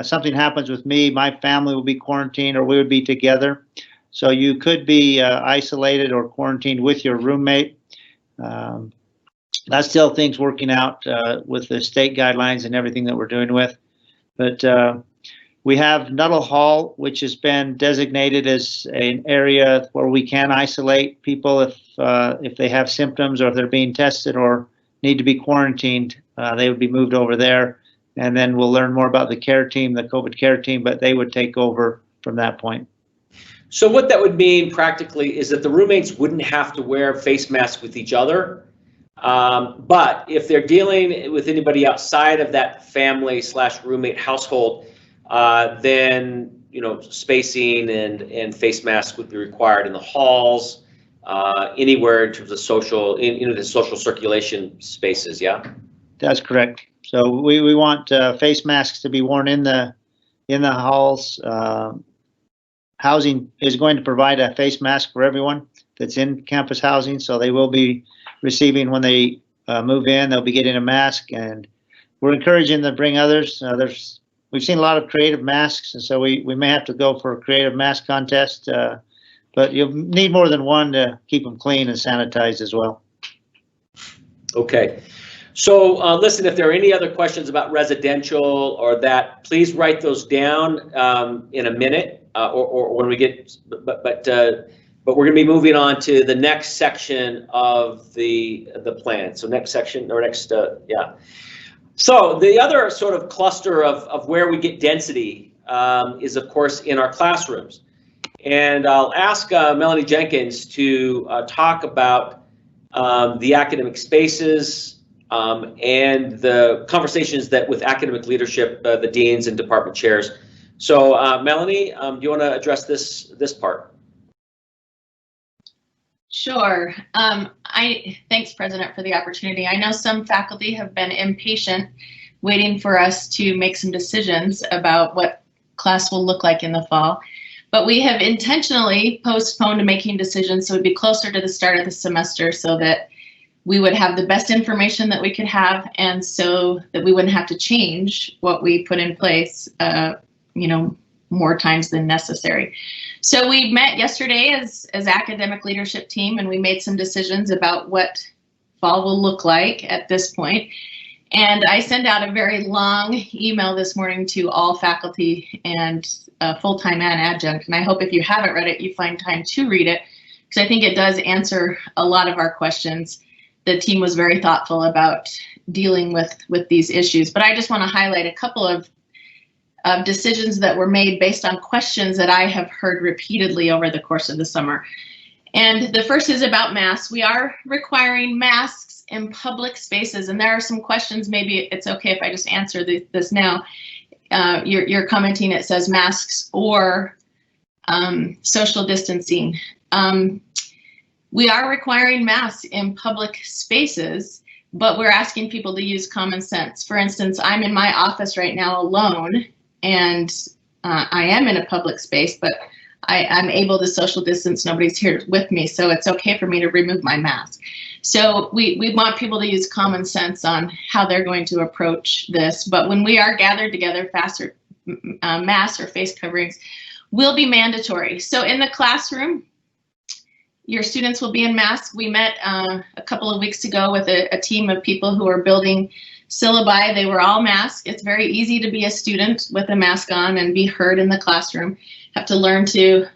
something happens with me, my family will be quarantined or we would be together. So you could be isolated or quarantined with your roommate. That's still things working out with the state guidelines and everything that we're doing with. But we have Nuttall Hall, which has been designated as an area where we can isolate people if they have symptoms or if they're being tested or need to be quarantined. They would be moved over there, and then we'll learn more about the care team, the COVID care team, but they would take over from that point. So what that would mean practically is that the roommates wouldn't have to wear face masks with each other. But if they're dealing with anybody outside of that family/roommate household, then spacing and face masks would be required in the halls, anywhere in terms of the social circulation spaces. Yeah, that's correct. So we want face masks to be worn in the halls. Housing is going to provide a face mask for everyone that's in campus housing, so they will be receiving when they move in. They'll be getting a mask, and we're encouraging them to bring others. We've seen a lot of creative masks, and so we may have to go for a creative mask contest. But you'll need more than one to keep them clean and sanitized as well. Okay. So listen, if there are any other questions about residential or that, please write those down in a minute or when we get, but we're going to be moving on to the next section of the plan. So next section or next, yeah. So the other sort of cluster of where we get density is, of course, in our classrooms. And I'll ask Melanie Jenkins to talk about the academic spaces and the conversations that with academic leadership, the deans and department chairs. So Melanie, do you want to address this part? Sure. Thanks, President, for the opportunity. I know some faculty have been impatient waiting for us to make some decisions about what class will look like in the fall. But we have intentionally postponed making decisions so it would be closer to the start of the semester so that we would have the best information that we could have, and so that we wouldn't have to change what we put in place, more times than necessary. So we met yesterday as academic leadership team, and we made some decisions about what fall will look like at this point. And I sent out a very long email this morning to all faculty and full-time and adjunct. And I hope if you haven't read it, you find time to read it, because I think it does answer a lot of our questions. The team was very thoughtful about dealing with these issues. But I just want to highlight a couple of decisions that were made based on questions that I have heard repeatedly over the course of the summer. And the first is about masks. We are requiring masks in public spaces, and there are some questions. Maybe it's okay if I just answer this now. You're commenting, it says masks or social distancing. We are requiring masks in public spaces, but we're asking people to use common sense. For instance, I'm in my office right now alone, and I am in a public space, but I'm able to social distance. Nobody's here with me, so it's okay for me to remove my mask. So we want people to use common sense on how they're going to approach this. But when we are gathered together, masks or face coverings will be mandatory. So in the classroom, your students will be in masks. We met a couple of weeks ago with a team of people who are building syllabi. They were all masked. It's very easy to be a student with a mask on and be heard in the classroom. Have to learn to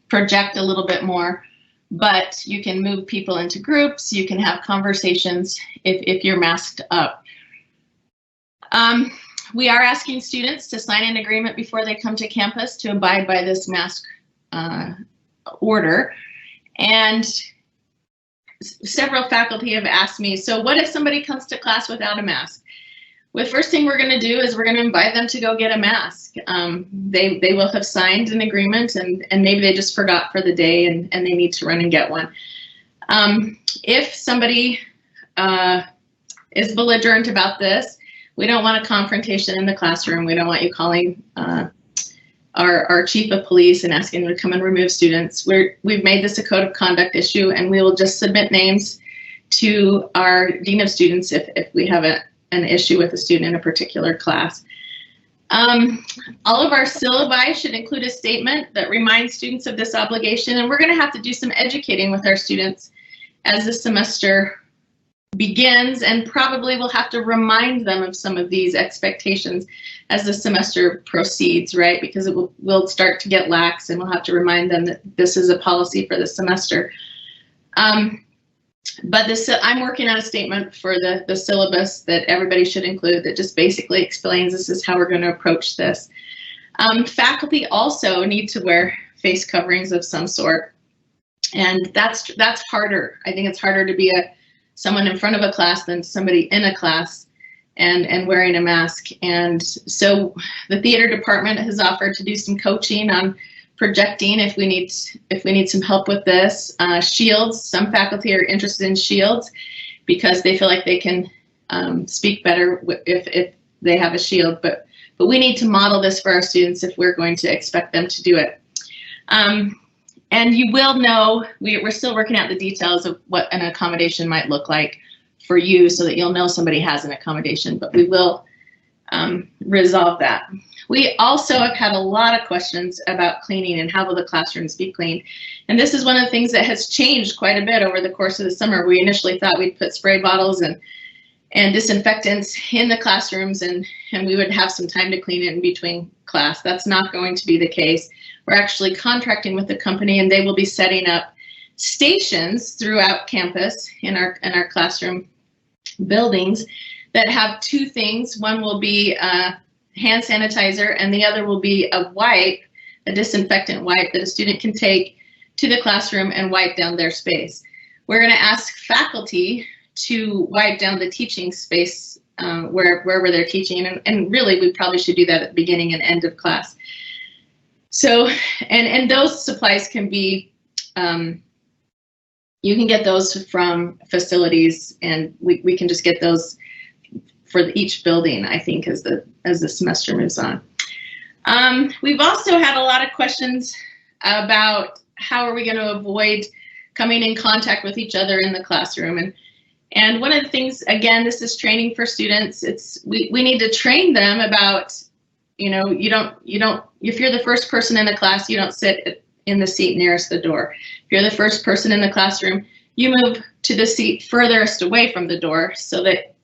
project a little bit more, but you can move people into groups. You can have conversations if you're masked up. We are asking students to sign an agreement before they come to campus to abide by this mask order. And several faculty have asked me, so what if somebody comes to class without a mask? Well, the first thing we're going to do is we're going to invite them to go get a mask. They will have signed an agreement, and maybe they just forgot for the day and they need to run and get one. If somebody is belligerent about this, we don't want a confrontation in the classroom. We don't want you calling our chief of police and asking them to come and remove students. We've made this a code of conduct issue, and we will just submit names to our dean of students if we have an issue with a student in a particular class. All of our syllabi should include a statement that reminds students of this obligation, and we're going to have to do some educating with our students as the semester begins, and probably we'll have to remind them of some of these expectations as the semester proceeds, right? Because we'll start to get lax, and we'll have to remind them that this is a policy for the semester. But I'm working on a statement for the syllabus that everybody should include that just basically explains this is how we're going to approach this. Faculty also need to wear face coverings of some sort, and that's harder. I think it's harder to be someone in front of a class than somebody in a class and wearing a mask. And so the theater department has offered to do some coaching on projecting if we need some help with this. Shields, some faculty are interested in shields because they feel like they can speak better if they have a shield, but we need to model this for our students if we're going to expect them to do it. And you will know, we're still working out the details of what an accommodation might look like for you so that you'll know somebody has an accommodation, but we will resolve that. We also have had a lot of questions about cleaning and how will the classrooms be cleaned. And this is one of the things that has changed quite a bit over the course of the summer. We initially thought we'd put spray bottles and disinfectants in the classrooms and we would have some time to clean it in between class. That's not going to be the case. We're actually contracting with the company and they will be setting up stations throughout campus in our classroom buildings that have two things. One will be hand sanitizer and the other will be a wipe, a disinfectant wipe that a student can take to the classroom and wipe down their space. We're going to ask faculty to wipe down the teaching space wherever they're teaching, and really we probably should do that at the beginning and end of class. So, and those supplies can be, you can get those from facilities, and we can just get those for each building, I think, as the semester moves on. We've also had a lot of questions about how are we going to avoid coming in contact with each other in the classroom. And one of the things, again, this is training for students. We need to train them about, you know, you don't, if you're the first person in the class, you don't sit in the seat nearest the door. If you're the first person in the classroom, you move to the seat furthest away from the door so that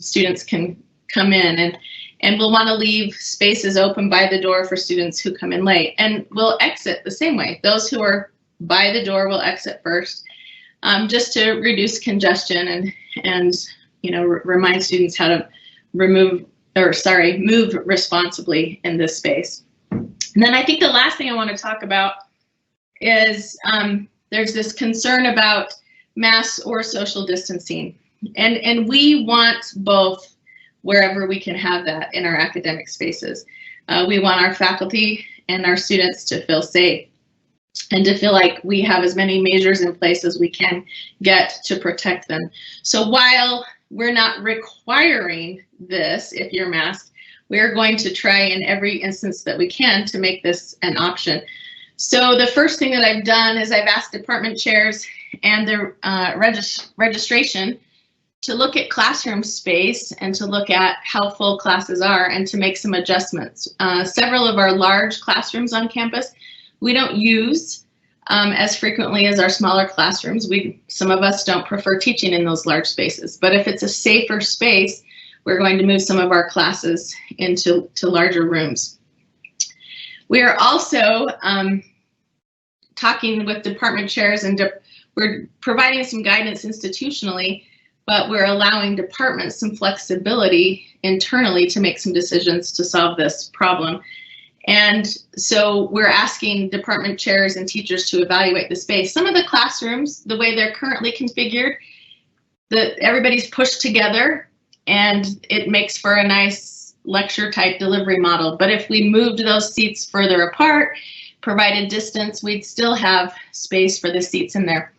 students can come in, and we'll want to leave spaces open by the door for students who come in late, and we'll exit the same way. Those who are by the door will exit first, just to reduce congestion and you know, remind students how to move responsibly in this space. And then I think the last thing I want to talk about is there's this concern about mass or social distancing. And we want both wherever we can have that in our academic spaces. We want our faculty and our students to feel safe and to feel like we have as many measures in place as we can get to protect them. So while we're not requiring this, if you're masked, we're going to try in every instance that we can to make this an option. So the first thing that I've done is I've asked department chairs and the registration to look at classroom space and to look at how full classes are and to make some adjustments. Several of our large classrooms on campus, we don't use as frequently as our smaller classrooms. Some of us don't prefer teaching in those large spaces, but if it's a safer space, we're going to move some of our classes into larger rooms. We are also talking with department chairs, and we're providing some guidance institutionally, but we're allowing departments some flexibility internally to make some decisions to solve this problem. And so we're asking department chairs and teachers to evaluate the space. Some of the classrooms, the way they're currently configured, everybody's pushed together and it makes for a nice lecture type delivery model. But if we moved those seats further apart, provided distance, we'd still have space for the seats in there.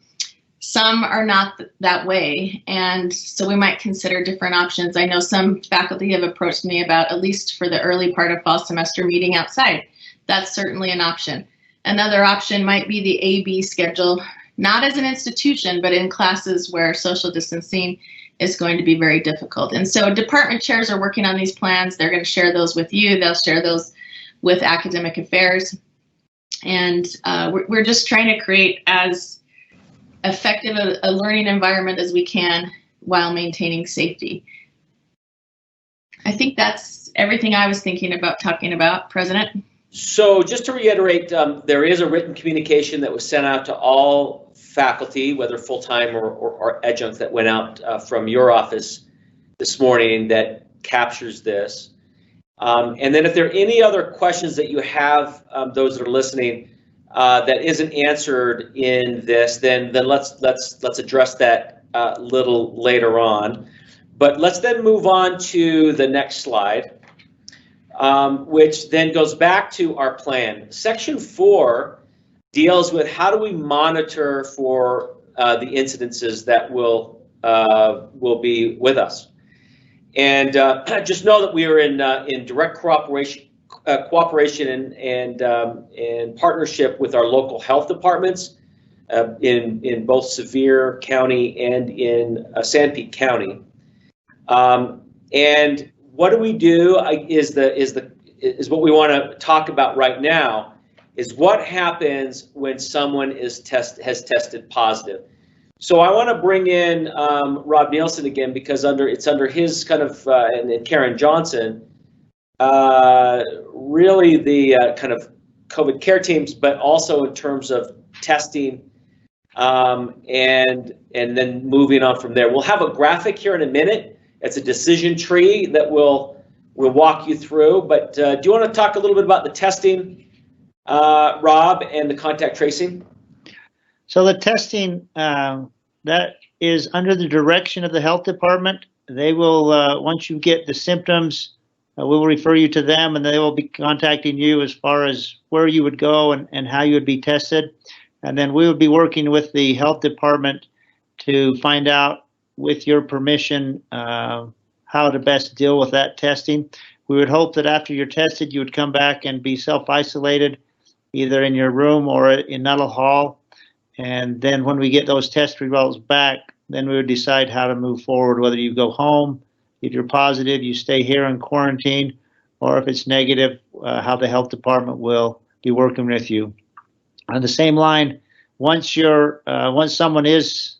Some are not that way, and so we might consider different options. I know some faculty have approached me about, at least for the early part of fall semester, meeting outside. That's certainly an option. Another option might be the AB schedule, not as an institution, but in classes where social distancing is going to be very difficult. And so department chairs are working on these plans. They're going to share those with you. They'll share those with academic affairs. And we're just trying to create as effective a learning environment as we can while maintaining safety. I think that's everything I was thinking about talking about, President. So just to reiterate, there is a written communication that was sent out to all faculty, whether full-time or adjunct, that went out from your office this morning that captures this. And then if there are any other questions that you have, those that are listening, that isn't answered in this, then let's address that a little later on. But let's then move on to the next slide, which then goes back to our plan. Section 4 deals with how do we monitor for the incidences that will be with us. And just know that we are in direct cooperation and partnership with our local health departments, in both Sevier County and in Sanpete County. And what do we do is what we want to talk about right now, is what happens when someone has tested positive. So I want to bring in Rob Nielsen again, because it's under his kind of and Karen Johnson, really the kind of COVID care teams, but also in terms of testing, and then moving on from there. We'll have a graphic here in a minute. It's a decision tree that we'll walk you through. But do you want to talk a little bit about the testing, Rob, and the contact tracing? So the testing, that is under the direction of the health department. They will, once you get the symptoms, we'll refer you to them, and they will be contacting you as far as where you would go and how you would be tested. And then we will be working with the health department to find out, with your permission, how to best deal with that testing. We would hope that after you're tested, you would come back and be self-isolated, either in your room or in Nuttall Hall. And then when we get those test results back, then we would decide how to move forward, whether you go home, if you're positive, you stay here in quarantine, or if it's negative, how the health department will be working with you. On the same line, once someone is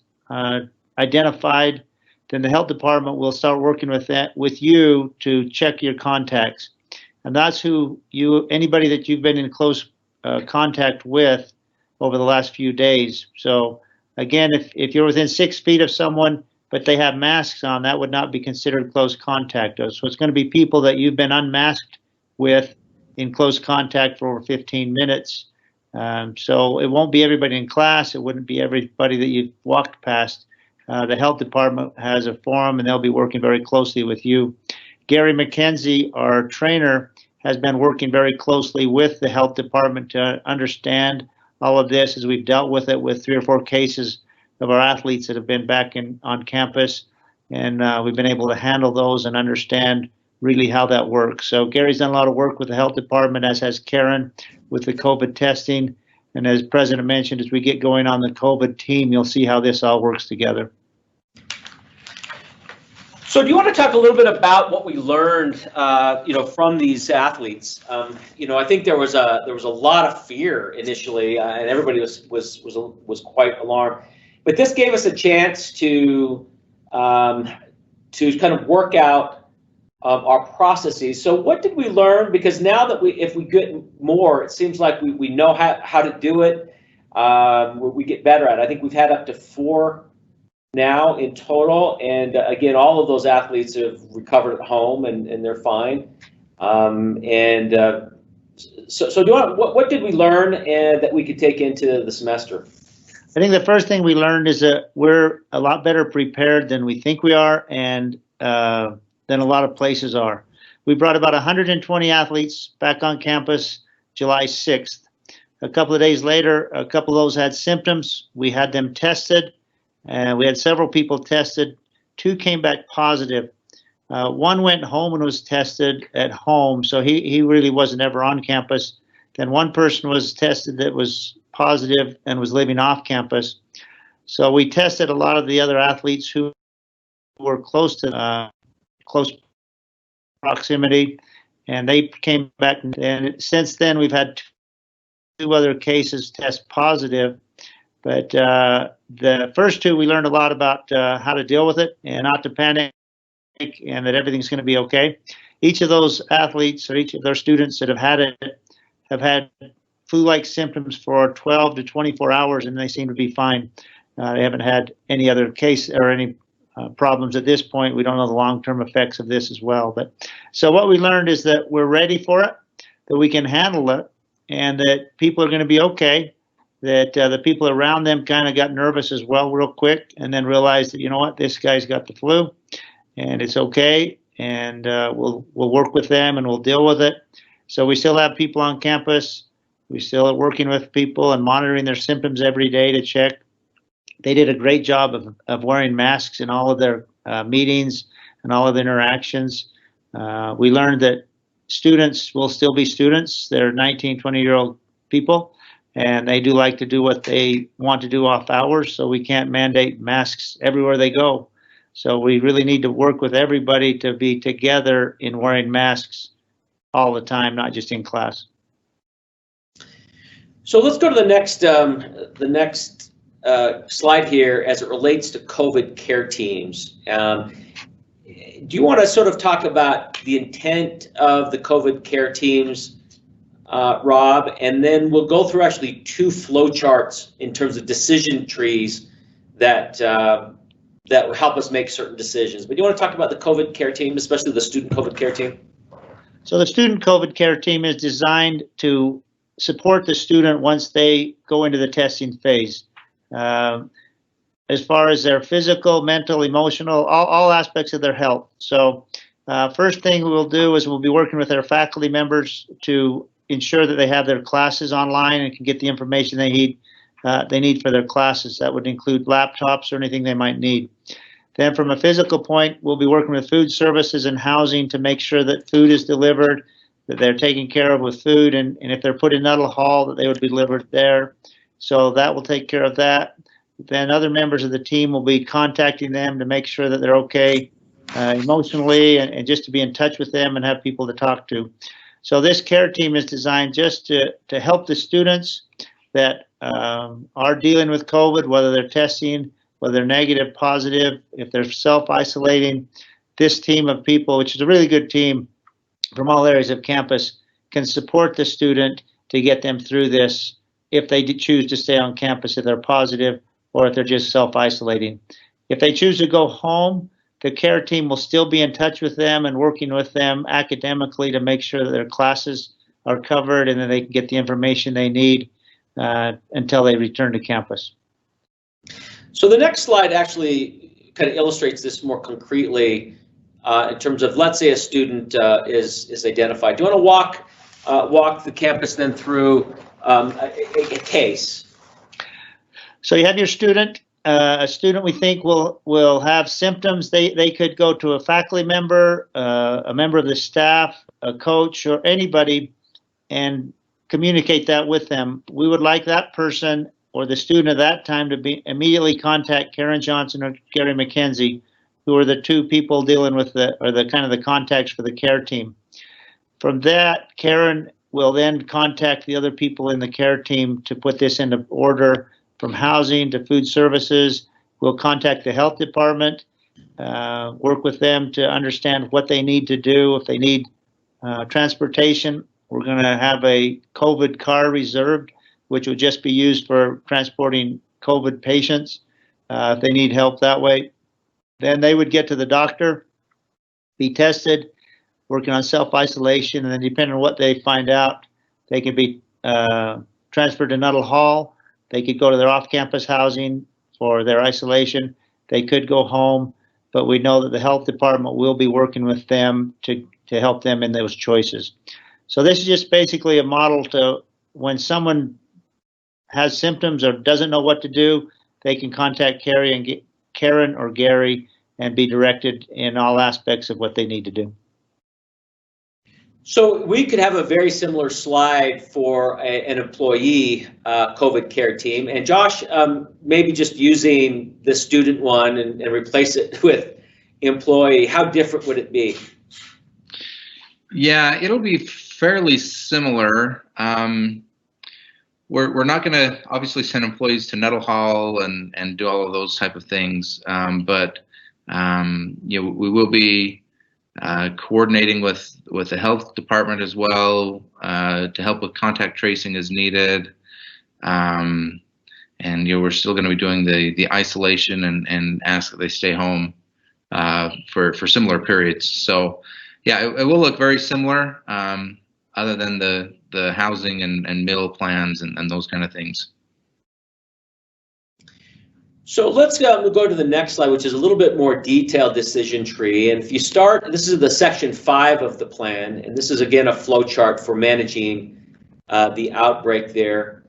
identified, then the health department will start working with you to check your contacts. And that's anybody that you've been in close contact with over the last few days. So again, if you're within 6 feet of someone, but they have masks on, that would not be considered close contact. So it's going to be people that you've been unmasked with in close contact for over 15 minutes. So it won't be everybody in class. It wouldn't be everybody that you've walked past. The health department has a forum, and they'll be working very closely with you. Gary McKenzie, our trainer, has been working very closely with the health department to understand all of this, as we've dealt with it with 3 or 4 cases of our athletes that have been back on campus. And we've been able to handle those and understand really how that works. So Gary's done a lot of work with the health department, as has Karen, with the COVID testing. And as President mentioned, as we get going on the COVID team, you'll see how this all works together. So do you want to talk a little bit about what we learned, from these athletes? I think there was a lot of fear initially, and everybody was quite alarmed. But this gave us a chance to kind of work out our processes. So what did we learn? Because now that if we get more, it seems like we know how to do it. We get better at it. I think we've had up to 4 now in total, and again, all of those athletes have recovered at home and they're fine. So do you want, what did we learn that we could take into the semester? I think the first thing we learned is that we're a lot better prepared than we think we are, and than a lot of places are. We brought about 120 athletes back on campus July 6th. A couple of days later, a couple of those had symptoms. We had them tested, and we had several people tested. 2 came back positive. One went home and was tested at home, so he really wasn't ever on campus. Then one person was tested that was positive and was living off campus. So we tested a lot of the other athletes who were close proximity, and they came back. And since then, we've had 2 other cases test positive. But the first 2, we learned a lot about how to deal with it and not to panic, and that everything's going to be okay. Each of those athletes, or each of their students that have had it, have had flu-like symptoms for 12 to 24 hours, and they seem to be fine. They haven't had any other case or any problems at this point. We don't know the long-term effects of this as well. But so what we learned is that we're ready for it, that we can handle it, and that people are going to be okay. That the people around them kind of got nervous as well real quick, and then realized that, you know what, this guy's got the flu, and it's okay, and we'll work with them and we'll deal with it. So we still have people on campus. We still are working with people and monitoring their symptoms every day to check. They did a great job of wearing masks in all of their meetings and all of the interactions. We learned that students will still be students. They're 19, 20-year-old people, and they do like to do what they want to do off hours, so we can't mandate masks everywhere they go. So we really need to work with everybody to be together in wearing masks all the time, not just in class. So let's go to the next slide here as it relates to COVID care teams. Do you want to sort of talk about the intent of the COVID care teams, Rob? And then we'll go through actually two flow charts in terms of decision trees that that will help us make certain decisions. But do you want to talk about the COVID care team, especially the student COVID care team? So the student COVID care team is designed to support the student once they go into the testing phase. As far as their physical, mental, emotional, all aspects of their health. So first thing we'll do is we'll be working with their faculty members to ensure that they have their classes online and can get the information they need for their classes. That would include laptops or anything they might need. Then from a physical point, we'll be working with food services and housing to make sure that food is delivered, that they're taken care of with food, and if they're put in Nuttall Hall, that they would be delivered there. So that will take care of that. Then other members of the team will be contacting them to make sure that they're okay emotionally and just to be in touch with them and have people to talk to. So this care team is designed just to help the students that are dealing with COVID, whether they're testing, whether they're negative, positive, if they're self-isolating. This team of people, which is a really good team from all areas of campus, can support the student to get them through this if they choose to stay on campus, if they're positive, or if they're just self-isolating. If they choose to go home, the care team will still be in touch with them and working with them academically to make sure that their classes are covered and that they can get the information they need until they return to campus. So the next slide actually kind of illustrates this more concretely in terms of, let's say a student is identified. Do you want to walk the campus then through a case? So you have your student. A student we think will have symptoms. They could go to a faculty member, a member of the staff, a coach, or anybody, and communicate that with them. We would like that person or the student at that time to be immediately contact Karen Johnson or Gary McKenzie, who are the two people dealing with the kind of the contacts for the care team. From that, Karen will then contact the other people in the care team to put this into order. From housing to food services, we'll contact the health department, work with them to understand what they need to do. If they need transportation, we're going to have a COVID car reserved, which would just be used for transporting COVID patients if they need help that way. Then they would get to the doctor, be tested, working on self-isolation, and then depending on what they find out, they can be transferred to Nuttall Hall. They could go to their off-campus housing for their isolation. They could go home, but we know that the health department will be working with them to help them in those choices. So this is just basically a model to when someone has symptoms or doesn't know what to do, they can contact Karen or Gary and be directed in all aspects of what they need to do. So we could have a very similar slide for an employee COVID care team. And Josh, maybe just using the student one and replace it with employee, how different would it be? Yeah, it'll be fairly similar. We're not going to obviously send employees to Nuttall Hall and do all of those type of things, but you know, we will be coordinating with the health department as well to help with contact tracing as needed, and you know, we're still going to be doing the isolation and ask that they stay home for similar periods. So yeah, it will look very similar, other than the housing and meal plans and those kind of things. So let's we'll go to the next slide, which is a little bit more detailed decision tree. And if you start, this is the section 5 of the plan, and this is again a flow chart for managing the outbreak there.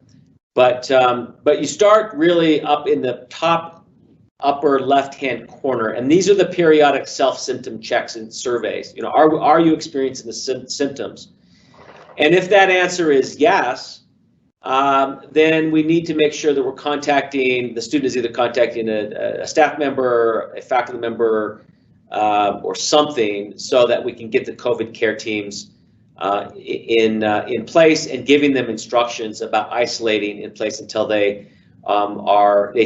But you start really up in the top upper left-hand corner, and these are the periodic self-symptom checks and surveys. You know, are you experiencing the symptoms? And if that answer is yes, then we need to make sure that we're contacting, the student is either contacting a staff member, a faculty member, or something, so that we can get the COVID care teams in place and giving them instructions about isolating in place until they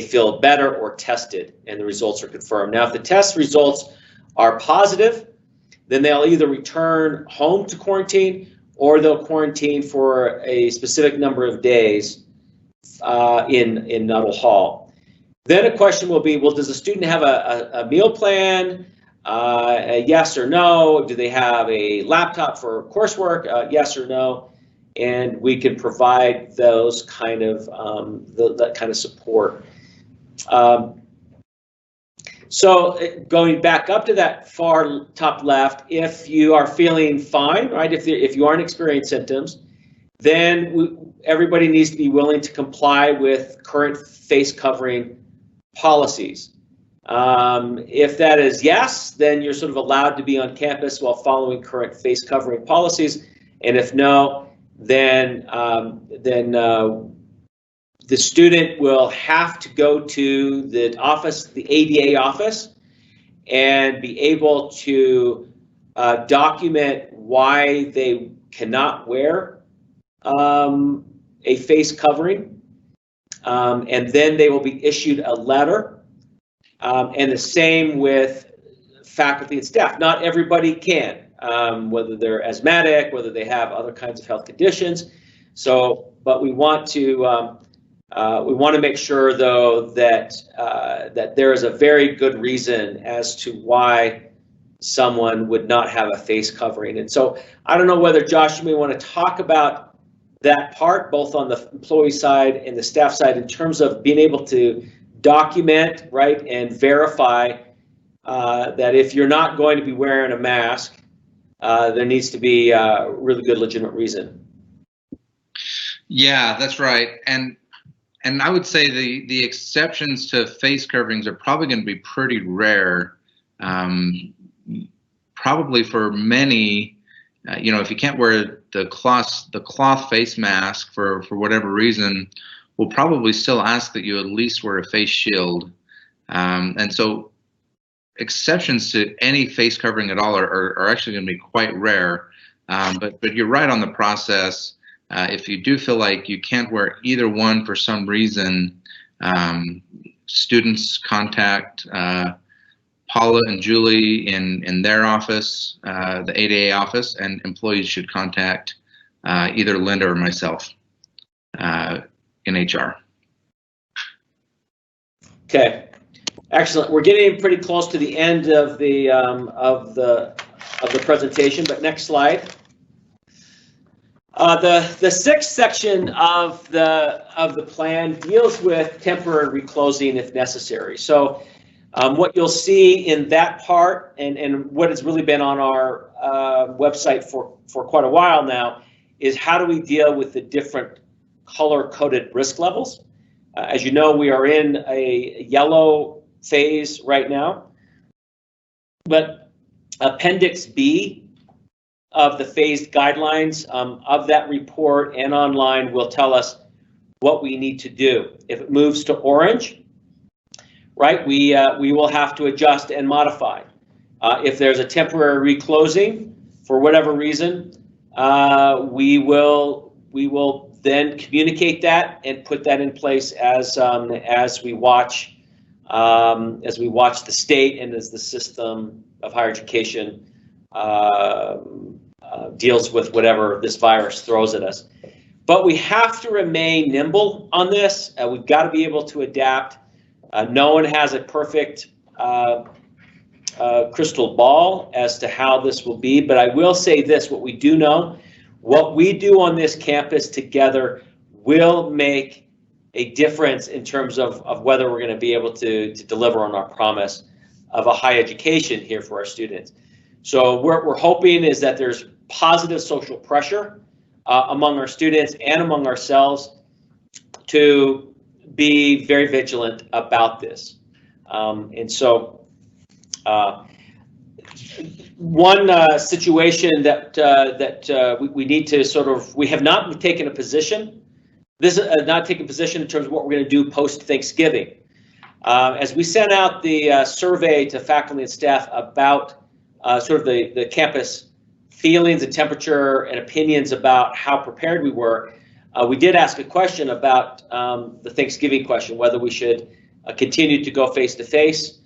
feel better or tested and the results are confirmed. Now, if the test results are positive, then they'll either return home to quarantine or they'll quarantine for a specific number of days in Nuttall Hall. Then a question will be, well, does the student have a meal plan? A yes or no? Do they have a laptop for coursework? Yes or no? And we can provide those kind of that kind of support. So going back up to that far top left, if you are feeling fine, right? If you aren't experiencing symptoms, then everybody needs to be willing to comply with current face covering policies. If that is yes, then you're sort of allowed to be on campus while following current face covering policies. And if no, then the student will have to go to the office, the ADA office, and be able to document why they cannot wear a face covering, and then they will be issued a letter. And the same with faculty and staff. Not everybody can, whether they're asthmatic, whether they have other kinds of health conditions. So, but we want to make sure, though, that that there is a very good reason as to why someone would not have a face covering. And so, I don't know whether, Josh, you may want to talk about that part, both on the employee side and the staff side, in terms of being able to document, right, and verify that if you're not going to be wearing a mask, there needs to be a really good legitimate reason. Yeah, that's right. And I would say the exceptions to face coverings are probably going to be pretty rare. Probably for many, if you can't wear the cloth face mask for whatever reason, we'll probably still ask that you at least wear a face shield. And so exceptions to any face covering at all are actually going to be quite rare. But you're right on the process. If you do feel like you can't wear either one for some reason, students contact Paula and Julie in their office, the ADA office, and employees should contact either Linda or myself in HR. Okay, excellent. We're getting pretty close to the end of the presentation, but next slide. The sixth section of the plan deals with temporary reclosing if necessary. So what you'll see in that part, and what has really been on our website for quite a while now, is how do we deal with the different color-coded risk levels. As you know, we are in a yellow phase right now, but Appendix B of the phased guidelines of that report and online will tell us what we need to do. If it moves to orange, right, we will have to adjust and modify. If there's a temporary reclosing for whatever reason, we will then communicate that and put that in place as we watch the state and as the system of higher education deals with whatever this virus throws at us. But we have to remain nimble on this. We've got to be able to adapt. No one has a perfect crystal ball as to how this will be, but I will say this, what we do know, what we do on this campus together will make a difference in terms of whether we're going to be able to deliver on our promise of a high education here for our students. So what we're hoping is that there's positive social pressure among our students and among ourselves to be very vigilant about this. And so one situation that we need to we have not taken a position this is not taking position in terms of what we're going to do post Thanksgiving. As we sent out the survey to faculty and staff about sort of the campus feelings and temperature and opinions about how prepared we were, we did ask a question about the Thanksgiving question, whether we should continue to go face-to-face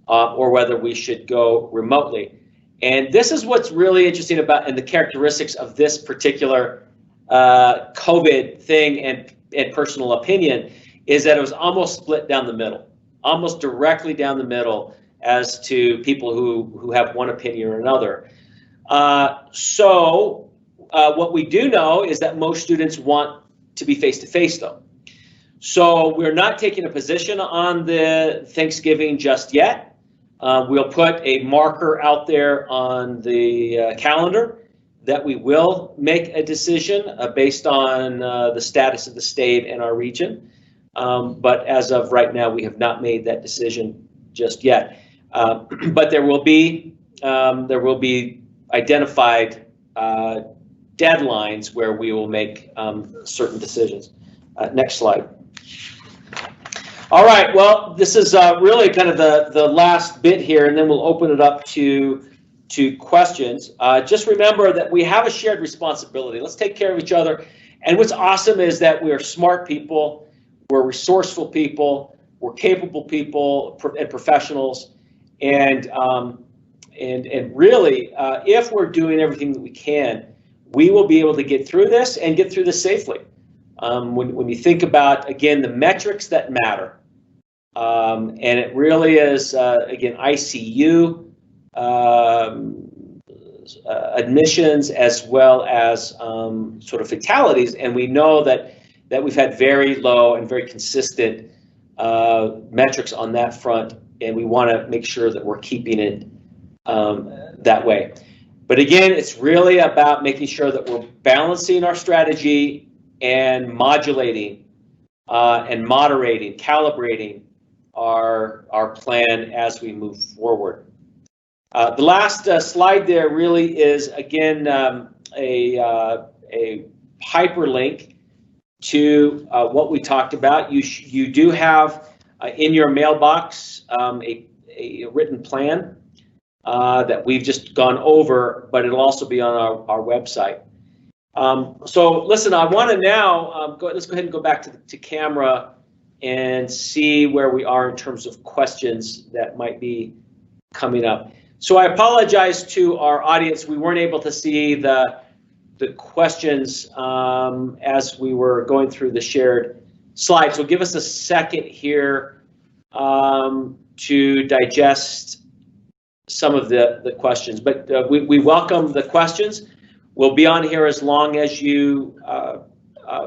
or whether we should go remotely. And this is what's really interesting about and the characteristics of this particular COVID thing and personal opinion is that it was almost split down the middle, almost directly down the middle as to people who have one opinion or another. So what we do know is that most students want to be face-to-face though. So we're not taking a position on the Thanksgiving just yet. We'll put a marker out there on the calendar that we will make a decision based on the status of the state and our region. But as of right now, we have not made that decision just yet. But there will be identified deadlines where we will make certain decisions. Next slide. All right, well, this is really kind of the last bit here, and then we'll open it up to questions. Just remember that we have a shared responsibility. Let's take care of each other. And what's awesome is that we're smart people, we're resourceful people, we're capable people and professionals, and really, if we're doing everything that we can, we will be able to get through this and get through this safely. When you think about, again, the metrics that matter, and it really is, again, ICU, admissions, as well as sort of fatalities, and we know that we've had very low and very consistent metrics on that front, and we want to make sure that we're keeping it that way. But again, it's really about making sure that we're balancing our strategy and modulating and moderating, calibrating our plan as we move forward. The last slide there really is, again, a hyperlink to what we talked about. You do have in your mailbox a written plan that we've just gone over, but it'll also be on our website. So listen, I want to now let's go ahead and go back to camera and see where we are in terms of questions that might be coming up. So I apologize to our audience. We weren't able to see the questions as we were going through the shared slides. So give us a second here to digest some of the questions. But we welcome the questions. We'll be on here as long as you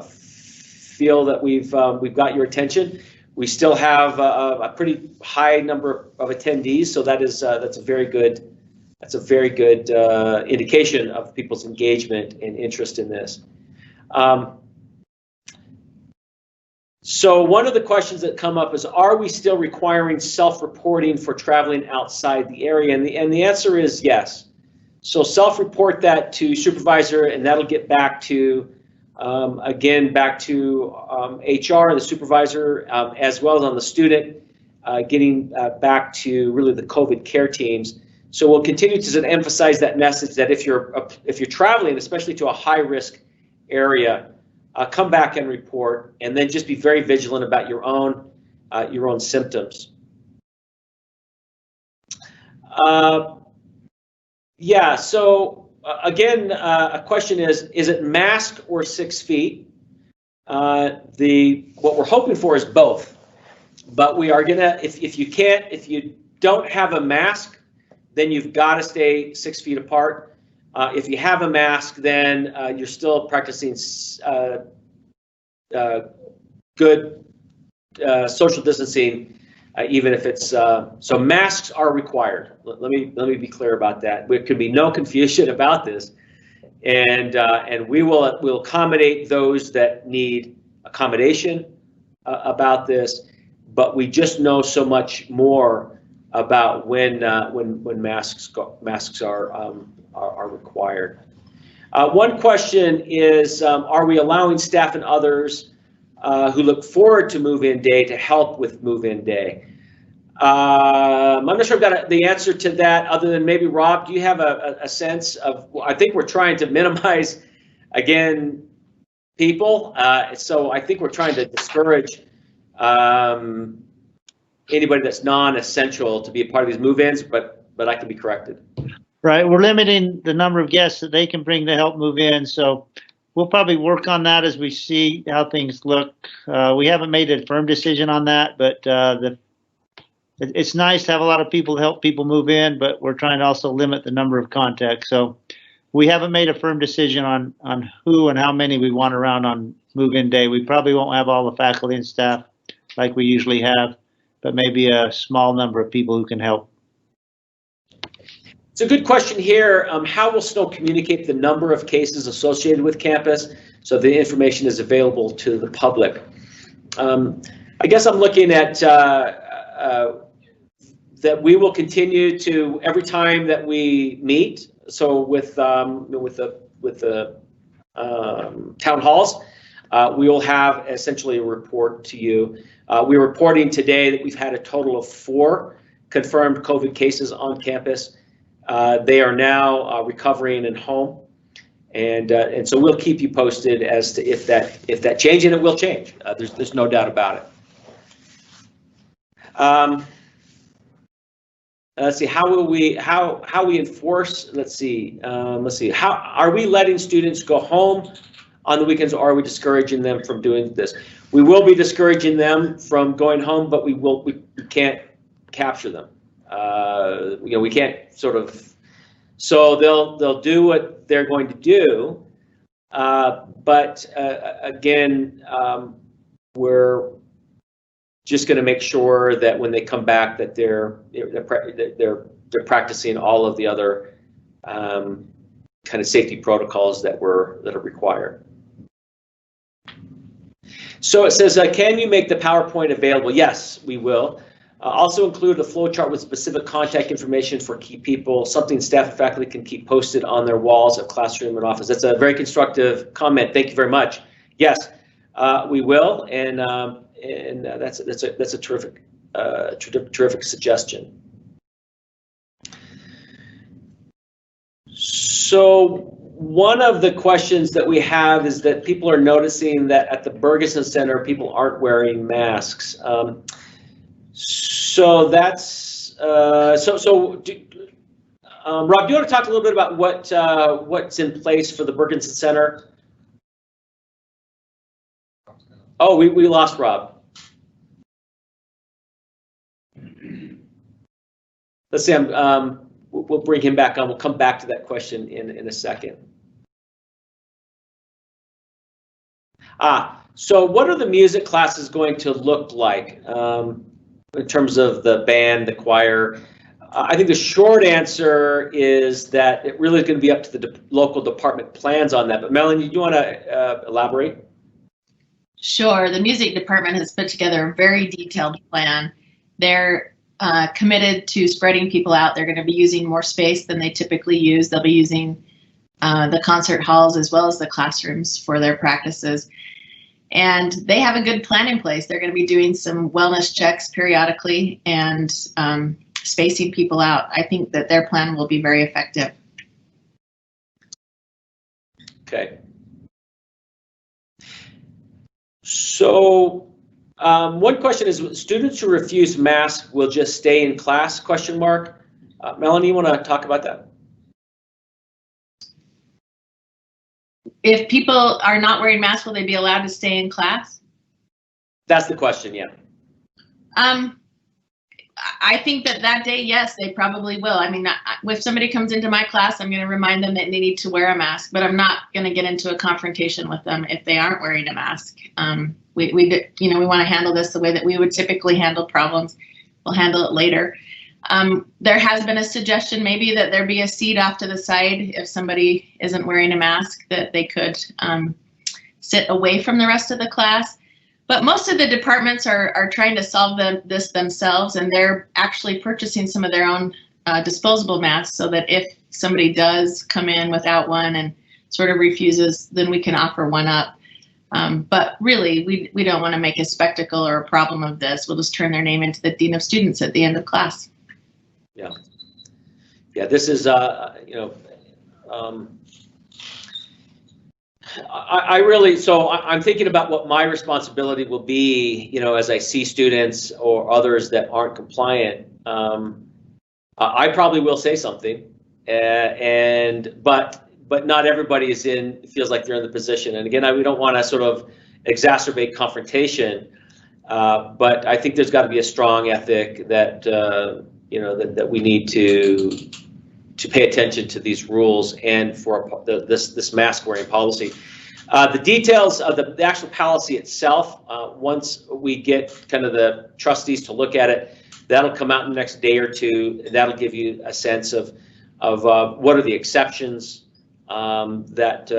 feel that we've got your attention. We still have a pretty high number of attendees, so that's a very good indication of people's engagement and interest in this. So one of the questions that come up is, are we still requiring self-reporting for traveling outside the area? And the answer is yes. So self-report that to supervisor, and that'll get back to again, back to HR and the supervisor, as well as on the student, getting back to really the COVID care teams. So we'll continue to emphasize that message that if you're traveling, especially to a high-risk area, come back and report, and then just be very vigilant about your own symptoms. Yeah. So. Again, a question is it mask or 6 feet? What we're hoping for is both, but we are gonna, if you don't have a mask, then you've got to stay 6 feet apart. If you have a mask, then you're still practicing good social distancing, even if it's so masks are required. Let me be clear about that. There could be no confusion about this, and we'll accommodate those that need accommodation about this. But we just know so much more about when masks are required. One question is, are we allowing staff and others who look forward to move-in day to help with move-in day. I'm not sure I've got the answer to that, other than maybe, Rob, do you have a sense of, I think we're trying to minimize, again, people. So I think we're trying to discourage anybody that's non-essential to be a part of these move-ins, but I can be corrected. Right, we're limiting the number of guests that they can bring to help move in, so we'll probably work on that as we see how things look. We haven't made a firm decision on that, but it's nice to have a lot of people to help people move in, but we're trying to also limit the number of contacts. So we haven't made a firm decision on who and how many we want around on move-in day. We probably won't have all the faculty and staff like we usually have, but maybe a small number of people who can help. It's a good question here. How will Snow communicate the number of cases associated with campus so the information is available to the public? I guess I'm looking at that we will continue to, every time that we meet, so with the town halls, we will have essentially a report to you. We're reporting today that we've had a total of 4 confirmed COVID cases on campus. They are now recovering and home, and so we'll keep you posted as to if that change, and it will change. There's no doubt about it. Let's see. How we enforce? Let's see. How are we letting students go home on the weekends, or are we discouraging them from doing this? We will be discouraging them from going home, but we can't capture them. We can't sort of. So they'll do what they're going to do, but again, we're just going to make sure that when they come back, that they're practicing all of the other kind of safety protocols that are required. So it says, can you make the PowerPoint available? Yes, we will. Also include a flowchart with specific contact information for key people, something staff and faculty can keep posted on their walls of classroom and office. That's a very constructive comment. Thank you very much. Yes, we will, and that's a terrific terrific suggestion. So one of the questions that we have is that people are noticing that at the Bergeson Center, people aren't wearing masks. So that's Rob, do you want to talk a little bit about what's in place for the Bergeson Center? Oh, we lost Rob. Let's see. We'll bring him back on. We'll come back to that question in a second. So what are the music classes going to look like in terms of the band, the choir? I think the short answer is that it really is going to be up to the local department plans on that. But Melanie, do you want to elaborate? Sure. The music department has put together a very detailed plan. They're committed to spreading people out. They're going to be using more space than they typically use. They'll be using the concert halls as well as the classrooms for their practices. And they have a good plan in place. They're going to be doing some wellness checks periodically and spacing people out. I think that their plan will be very effective. Okay. So one question is, students who refuse masks will just stay in class, ? Melanie, you want to talk about that? If people are not wearing masks, will they be allowed to stay in class? That's the question, yeah. I think that day, yes, they probably will. I mean, if somebody comes into my class, I'm going to remind them that they need to wear a mask, but I'm not going to get into a confrontation with them if they aren't wearing a mask. We want to handle this the way that we would typically handle problems. We'll handle it later. There has been a suggestion maybe that there be a seat off to the side if somebody isn't wearing a mask, that they could sit away from the rest of the class. But most of the departments are trying to solve this themselves, and they're actually purchasing some of their own disposable masks so that if somebody does come in without one and sort of refuses, then we can offer one up. But really, we don't want to make a spectacle or a problem of this. We'll just turn their name into the dean of students at the end of class. Yeah. Yeah, this is, I'm thinking about what my responsibility will be, as I see students or others that aren't compliant. I probably will say something, but not everybody feels like they're in the position. And again, we don't want to sort of exacerbate confrontation, but I think there's got to be a strong ethic that that we need to pay attention to these rules and for this mask wearing policy. The details of the actual policy itself, once we get kind of the trustees to look at it, that'll come out in the next day or two. That'll give you a sense of what are the exceptions that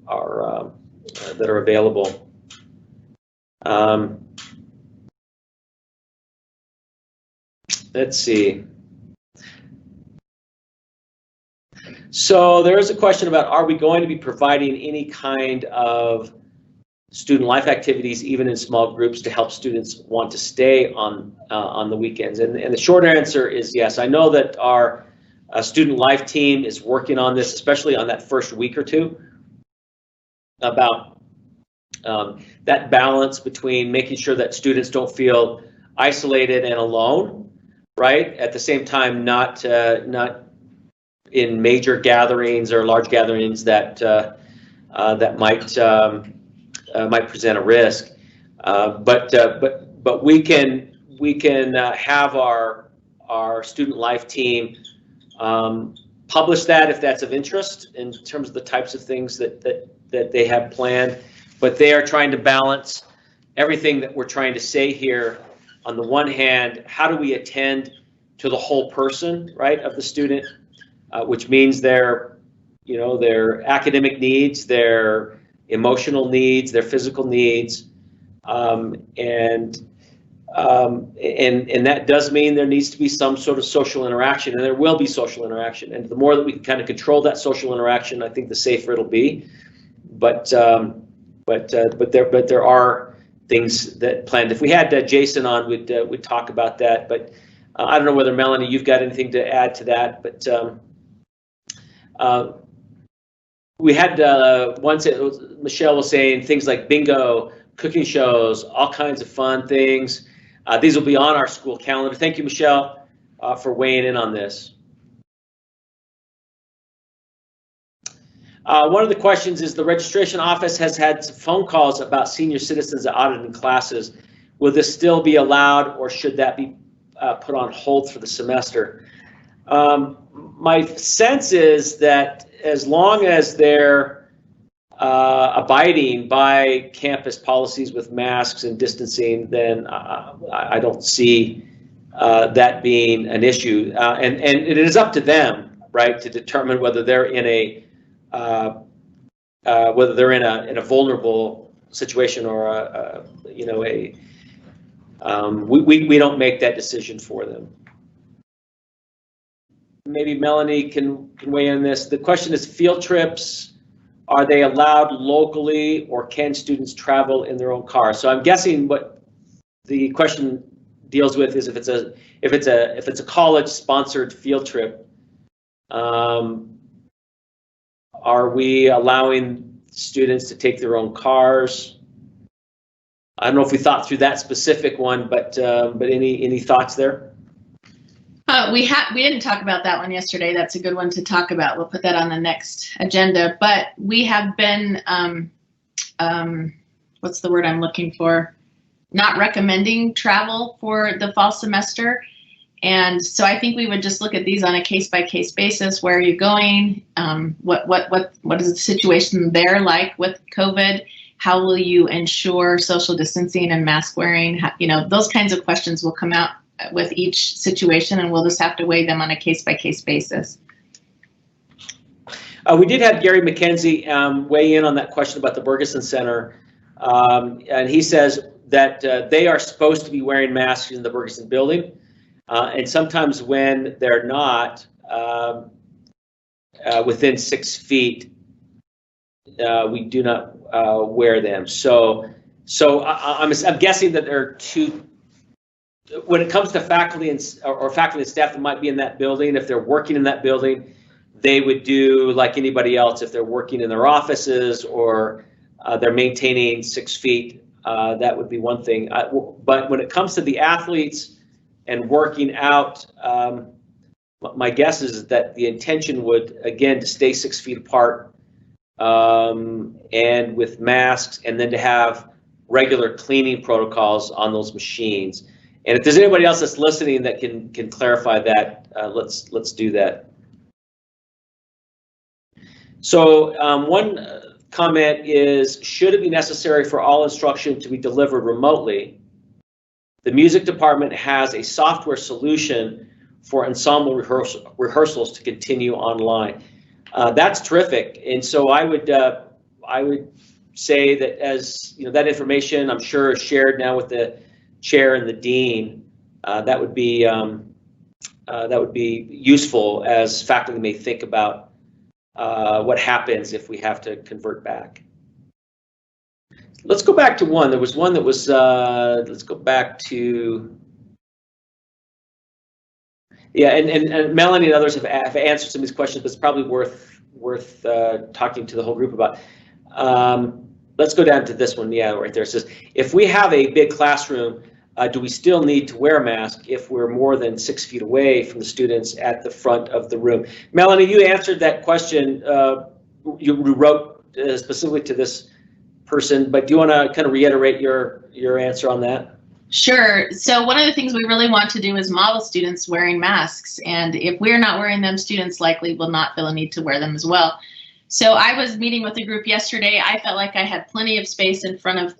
are available. Let's see. So there is a question about, are we going to be providing any kind of student life activities, even in small groups, to help students want to stay on the weekends? And the short answer is yes. I know that our student life team is working on this, especially on that first week or two, about that balance between making sure that students don't feel isolated and alone, right? At the same time, not in major gatherings or large gatherings that might present a risk. But we can have our student life team publish that if that's of interest in terms of the types of things that they have planned. But they are trying to balance everything that we're trying to say here. On the one hand, how do we attend to the whole person, right, of the student, which means their academic needs, their emotional needs, their physical needs, and that does mean there needs to be some sort of social interaction, and there will be social interaction. And the more that we can kind of control that social interaction, I think the safer it'll be. But there are things that planned. If we had Jason on, we'd talk about that. But I don't know whether Melanie, you've got anything to add to that. But we had once Michelle was saying things like bingo, cooking shows, all kinds of fun things. These will be on our school calendar. Thank you, Michelle, for weighing in on this. One of the questions is, the registration office has had phone calls about senior citizens auditing classes. Will this still be allowed, or should that be put on hold for the semester? My sense is that as long as they're abiding by campus policies with masks and distancing, then I don't see that being an issue. And it is up to them, right, to determine whether they're in a vulnerable situation or we don't make that decision for them. Maybe Melanie can weigh in on this. The question is, field trips, are they allowed locally, or can students travel in their own car? So I'm guessing what the question deals with is if it's a college sponsored field trip, are we allowing students to take their own cars? I don't know if we thought through that specific one, but any thoughts there? We didn't talk about that one yesterday. That's a good one to talk about. We'll put that on the next agenda. But we have been, what's the word I'm looking for? Not recommending travel for the fall semester. And so I think we would just look at these on a case-by-case basis. Where are you going? What is the situation there like with COVID? How will you ensure social distancing and mask wearing? Those kinds of questions will come out with each situation, and we'll just have to weigh them on a case-by-case basis. We did have Gary McKenzie weigh in on that question about the Bergeson Center, and he says that they are supposed to be wearing masks in the Bergeson building, and sometimes when they're not within 6 feet we do not wear them. So I'm guessing that there are two. When it comes to faculty or faculty and staff that might be in that building, if they're working in that building, they would do like anybody else. If they're working in their offices or they're maintaining 6 feet, that would be one thing. But when it comes to the athletes and working out, my guess is that the intention would, again, to stay 6 feet apart and with masks, and then to have regular cleaning protocols on those machines. And if there's anybody else that's listening that can clarify that, let's do that. So one comment is, should it be necessary for all instruction to be delivered remotely? The music department has a software solution for ensemble rehearsals to continue online. That's terrific, and so I would say that, as you know, that information I'm sure is shared now with the chair and the dean. That would be useful as faculty may think about what happens if we have to convert back. Let's go back to one. There was one that was. Let's go back to. Yeah, and Melanie and others have answered some of these questions, but it's probably worth talking to the whole group about. Let's go down to this one. Yeah, right there. It says, if we have a big classroom, do we still need to wear a mask if we're more than 6 feet away from the students at the front of the room? Melanie, you answered that question. You wrote specifically to this person, but do you want to kind of reiterate your answer on that? Sure. So one of the things we really want to do is model students wearing masks. And if we're not wearing them, students likely will not feel a need to wear them as well. So I was meeting with a group yesterday. I felt like I had plenty of space in front of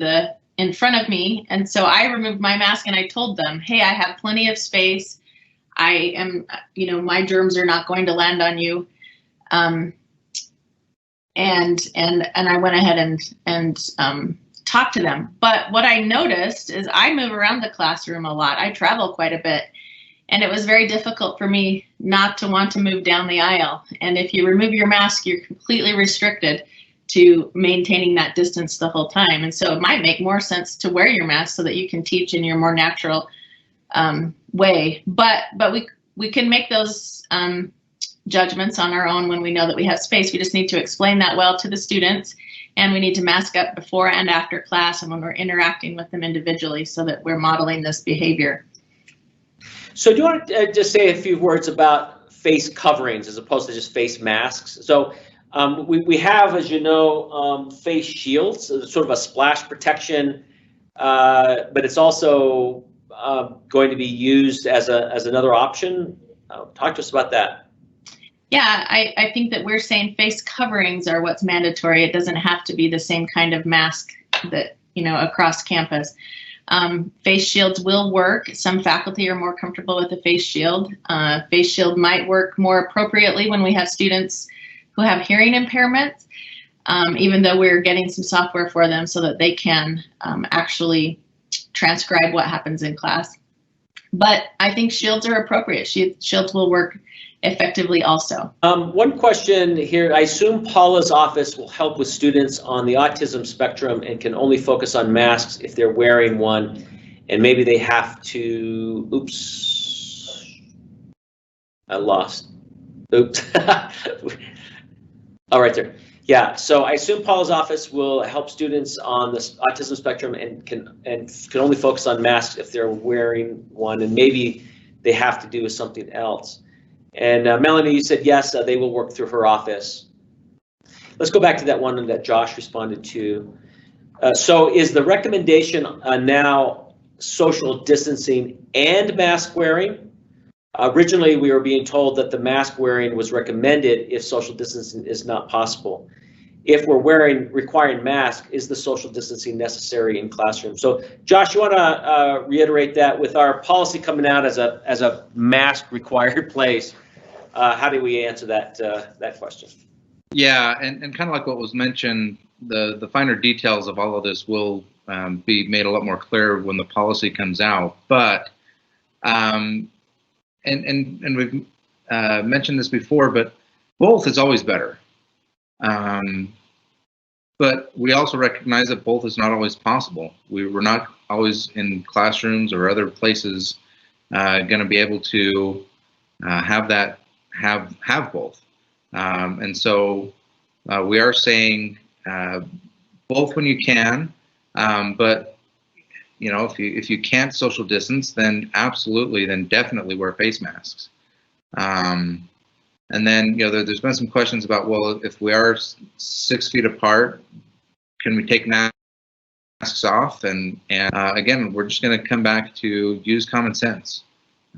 me. And so I removed my mask and I told them, hey, I have plenty of space. I am, my germs are not going to land on you. And I went ahead and talked to them. But what I noticed is I move around the classroom a lot. I travel quite a bit. And it was very difficult for me not to want to move down the aisle. And if you remove your mask, you're completely restricted to maintaining that distance the whole time. And so it might make more sense to wear your mask so that you can teach in your more natural way. But we can make those judgments on our own when we know that we have space. We just need to explain that well to the students, and we need to mask up before and after class and when we're interacting with them individually so that we're modeling this behavior. So do you want to just say a few words about face coverings as opposed to just face masks? So we have, as you know, face shields, sort of a splash protection, but it's also going to be used as another option. Talk to us about that. Yeah, I think that we're saying face coverings are what's mandatory. It doesn't have to be the same kind of mask that, across campus. Face shields will work. Some faculty are more comfortable with a face shield. Face shield might work more appropriately when we have students who have hearing impairments, even though we're getting some software for them so that they can actually transcribe what happens in class. But I think shields are appropriate. Shields will work effectively also. One question here, I assume Paula's office will help with students on the autism spectrum and can only focus on masks if they're wearing one, and maybe they have to, oops, I lost, oops. Oh, right there. Yeah, so I assume Paula's office will help students on the autism spectrum and can only focus on masks if they're wearing one, and maybe they have to do with something else. And Melanie, you said yes, they will work through her office. Let's go back to that one that Josh responded to. So is the recommendation now social distancing and mask wearing? Originally, we were being told that the mask wearing was recommended if social distancing is not possible. If we're requiring masks, is the social distancing necessary in classrooms? So, Josh, you want to reiterate that with our policy coming out as a mask required place? How do we answer that question? Yeah, and kind of like what was mentioned, the finer details of all of this will be made a lot more clear when the policy comes out. But and we've mentioned this before, but both is always better. but we also recognize that both is not always possible. We're not always in classrooms or other places going to be able to have both. And so we are saying both when you can, but you know, if you can't social distance, then absolutely, then definitely wear face masks. And then, you know, there's been some questions about, well, if we are 6 feet apart, can we take masks off? And again, we're just going to come back to use common sense.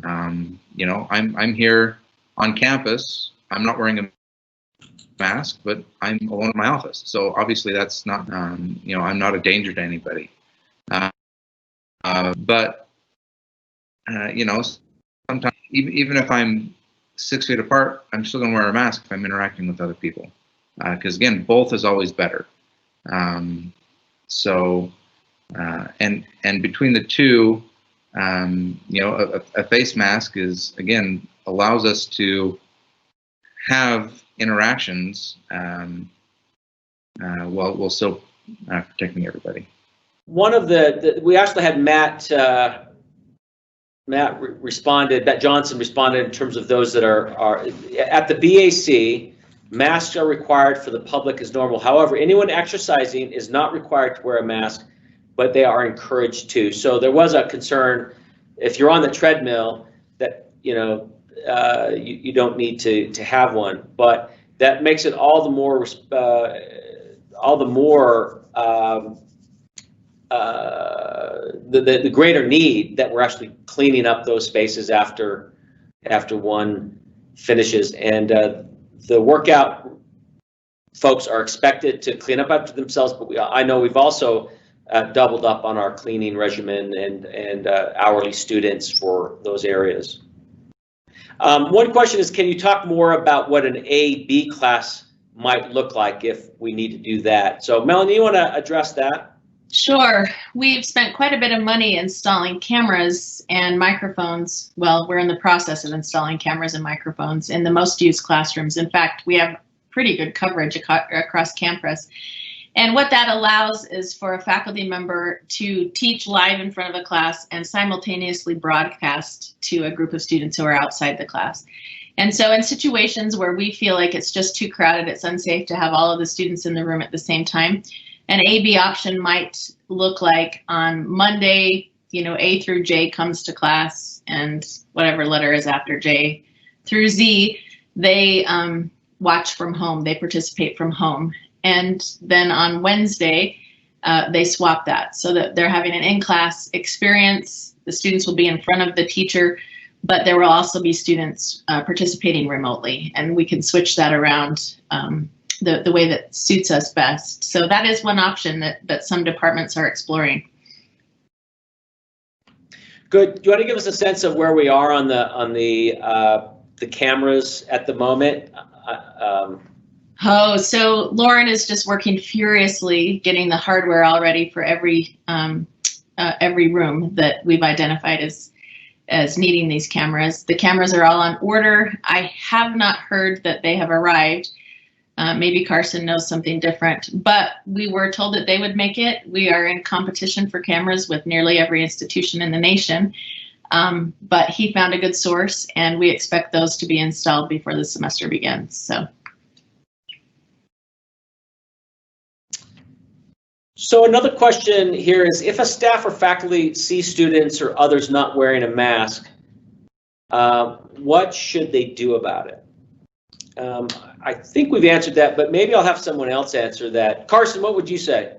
You know, I'm here on campus. I'm not wearing a mask, but I'm alone in my office. So obviously that's not, you know, I'm not a danger to anybody. But you know, sometimes even if I'm 6 feet apart, I'm still going to wear a mask if I'm interacting with other people, because again, both is always better. So and between the two, you know, a face mask is, again, allows us to have interactions while still protecting everybody. One of we actually had Matt Johnson responded in terms of those that are at the BAC. Masks are required for the public as normal. However, anyone exercising is not required to wear a mask, but they are encouraged to. So there was a concern if you're on the treadmill that, you know, you don't need to have one, but that makes it all the more the greater need that we're actually cleaning up those spaces after one finishes. And the workout folks are expected to clean up after themselves, but I know we've also doubled up on our cleaning regimen and hourly students for those areas. One question is, can you talk more about what an A-B class might look like if we need to do that? So Melanie, you want to address that? Sure. We've spent quite a bit of money installing cameras and microphones. Well, we're in the process of installing cameras and microphones in the most used classrooms. In fact, we have pretty good coverage across campus. And what that allows is for a faculty member to teach live in front of a class and simultaneously broadcast to a group of students who are outside the class. And so in situations where we feel like it's just too crowded, it's unsafe to have all of the students in the room at the same time, an A-B option might look like on Monday, you know, A through J comes to class, and whatever letter is after J through Z, they watch from home, they participate from home. And then on Wednesday, they swap that so that they're having an in-class experience. The students will be in front of the teacher, but there will also be students participating remotely, and we can switch that around the way that suits us best. So that is one option that some departments are exploring. Good. Do you want to give us a sense of where we are on the cameras at the moment? So Lauren is just working furiously getting the hardware all ready for every room that we've identified as needing these cameras. The cameras are all on order. I have not heard that they have arrived. Maybe Carson knows something different, but we were told that they would make it. We are in competition for cameras with nearly every institution in the nation, but he found a good source, and we expect those to be installed before the semester begins. So another question here is, if a staff or faculty see students or others not wearing a mask, what should they do about it? I think we've answered that, but maybe I'll have someone else answer that. Carson, what would you say?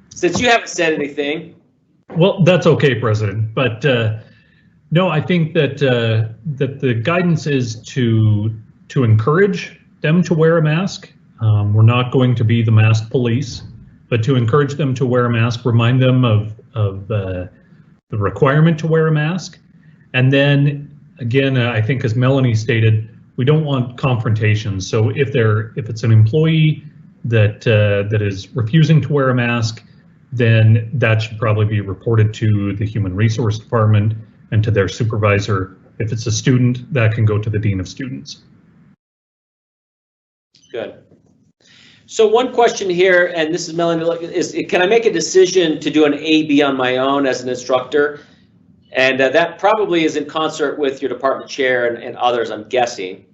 Since you haven't said anything. Well, that's okay, President. But no, I think that that the guidance is to encourage them to wear a mask. We're not going to be the mask police, but to encourage them to wear a mask, remind them of the requirement to wear a mask, and then again, I think as Melanie stated, we don't want confrontations. So if it's an employee that is refusing to wear a mask, then that should probably be reported to the Human Resource Department and to their supervisor. If it's a student, that can go to the Dean of Students. Good. So one question here, and this is Melanie, is can I make a decision to do an A/B on my own as an instructor? And that probably is in concert with your department chair and others, I'm guessing.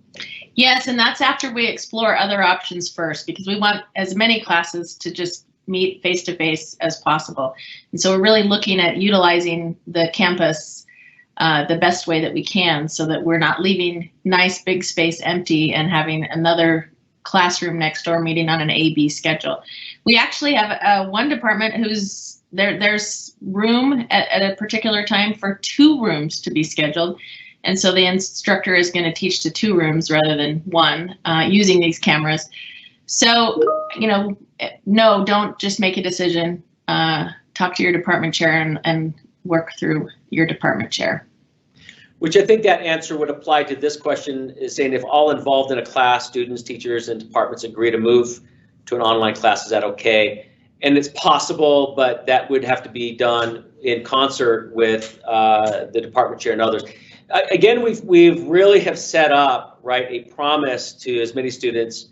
Yes, and that's after we explore other options first, because we want as many classes to just meet face-to-face as possible. And so we're really looking at utilizing the campus the best way that we can, so that we're not leaving nice big space empty and having another classroom next door meeting on an A/B schedule. We actually have one department who's there's room at a particular time for 2 rooms to be scheduled. And so the instructor is going to teach to 2 rooms rather than 1 using these cameras. So, no, don't just make a decision. Talk to your department chair and work through your department chair. Which I think that answer would apply to this question, is saying if all involved in a class, students, teachers, and departments agree to move to an online class, is that okay? And it's possible, but that would have to be done in concert with the department chair and others. Again, we've really have set up, right, a promise to as many students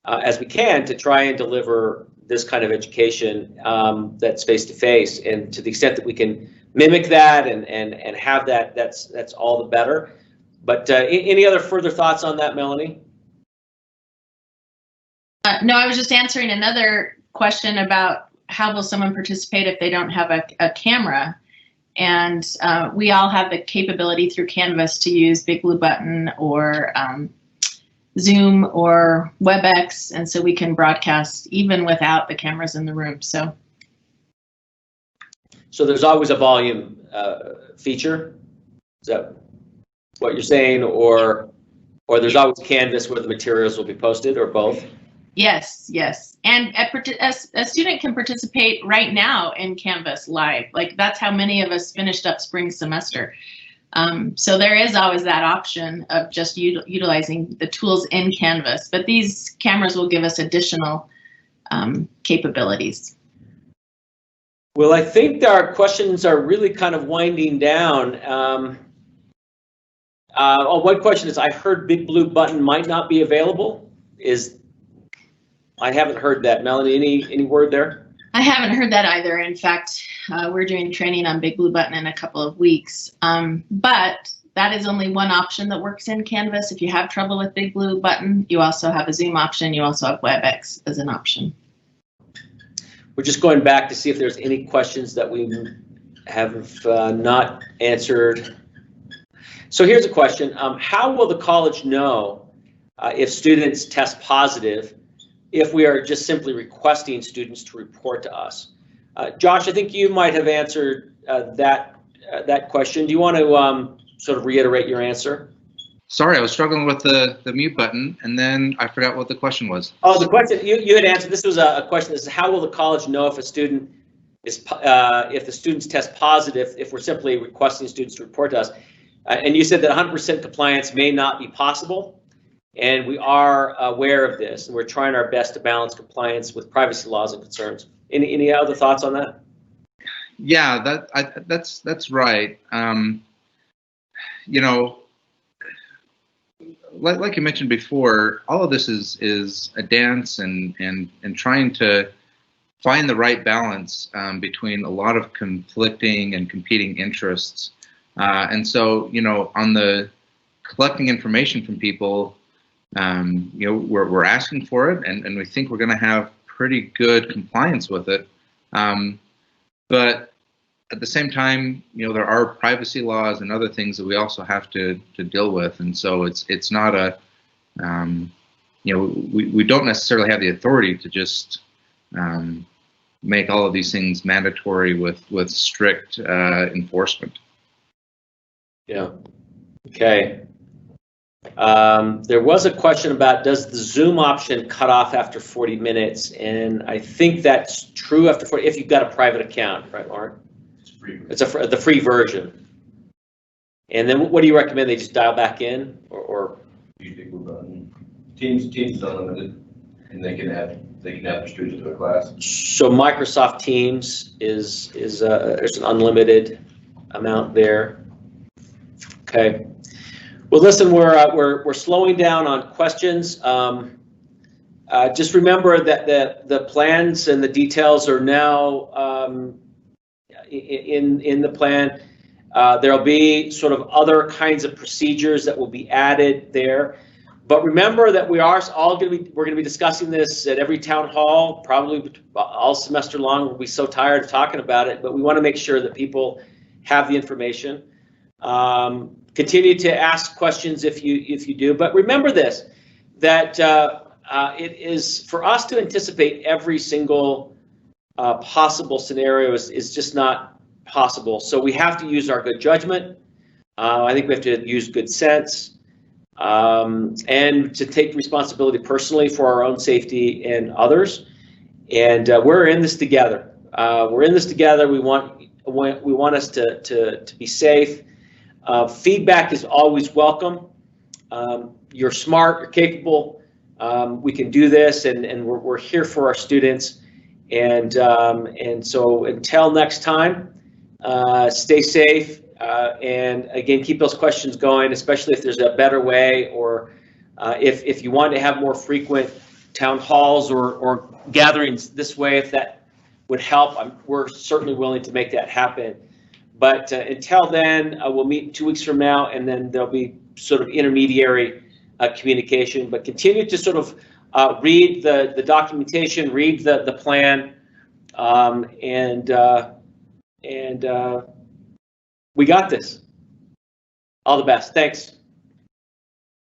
as we can to try and deliver this kind of education that's face-to-face, and to the extent that we can mimic that and have that, that's all the better. But any other further thoughts on that, Melanie? No, I was just answering another question about how will someone participate if they don't have a camera. And we all have the capability through Canvas to use Big Blue Button or Zoom or WebEx, and so we can broadcast even without the cameras in the room. So there's always a volume feature. Is that what you're saying, or there's always Canvas where the materials will be posted, or both? Yes. And a student can participate right now in Canvas live. Like, that's how many of us finished up spring semester. So there is always that option of just utilizing the tools in Canvas, but these cameras will give us additional capabilities. Well, I think our questions are really kind of winding down. One question is, I heard Big Blue Button might not be available. I haven't heard that. Melanie, any word there? I haven't heard that either. In fact, we're doing training on Big Blue Button in a couple of weeks. But that is only one option that works in Canvas. If you have trouble with Big Blue Button, you also have a Zoom option. You also have WebEx as an option. We're just going back to see if there's any questions that we have not answered. So here's a question. How will the college know if students test positive if we are just simply requesting students to report to us? Josh, I think you might have answered that question. Do you want to sort of reiterate your answer? Sorry, I was struggling with the mute button, and then I forgot what the question was. Oh, the question you had answered. This was a question. This is, how will the college know if a student is if the students test positive if we're simply requesting students to report to us? And you said that 100% compliance may not be possible, and we are aware of this, and we're trying our best to balance compliance with privacy laws and concerns. Any other thoughts on that? Yeah, that's right. Like you mentioned before, all of this is a dance and trying to find the right balance between a lot of conflicting and competing interests. And so, on the collecting information from people, we're asking for it, and we think we're going to have pretty good compliance with it. But at the same time, there are privacy laws and other things that we also have to deal with, and so it's not a, we don't necessarily have the authority to just make all of these things mandatory with strict enforcement. Yeah. Okay. There was a question about, does the Zoom option cut off after 40 minutes? And I think that's true after 40, if you've got a private account, right, Lauren? It's free. It's the free version. And then what do you recommend? They just dial back in, or? Teams is unlimited, and they can add students to a class. So Microsoft Teams is there's an unlimited amount there. Okay. Well, listen, we're slowing down on questions. just remember that the plans and the details are now in the plan. There'll be sort of other kinds of procedures that will be added there. But remember that we're going to be discussing this at every town hall, probably all semester long. We'll be so tired of talking about it, but we want to make sure that people have the information. Continue to ask questions if you do, but remember this, that it is for us to anticipate every single possible scenario is just not possible. So we have to use our good judgment. I think we have to use good sense. And to take responsibility personally for our own safety and others. And we're in this together. We're in this together. We want us to be safe. Feedback is always welcome. You're smart, you're capable. We can do this, and we're here for our students. And so until next time, stay safe. And again, keep those questions going, especially if there's a better way, or if you want to have more frequent town halls or gatherings this way, if that would help, we're certainly willing to make that happen. But until then, we'll meet 2 weeks from now, and then there'll be sort of intermediary communication. But continue to sort of read the documentation, read the plan, and we got this. All the best. Thanks.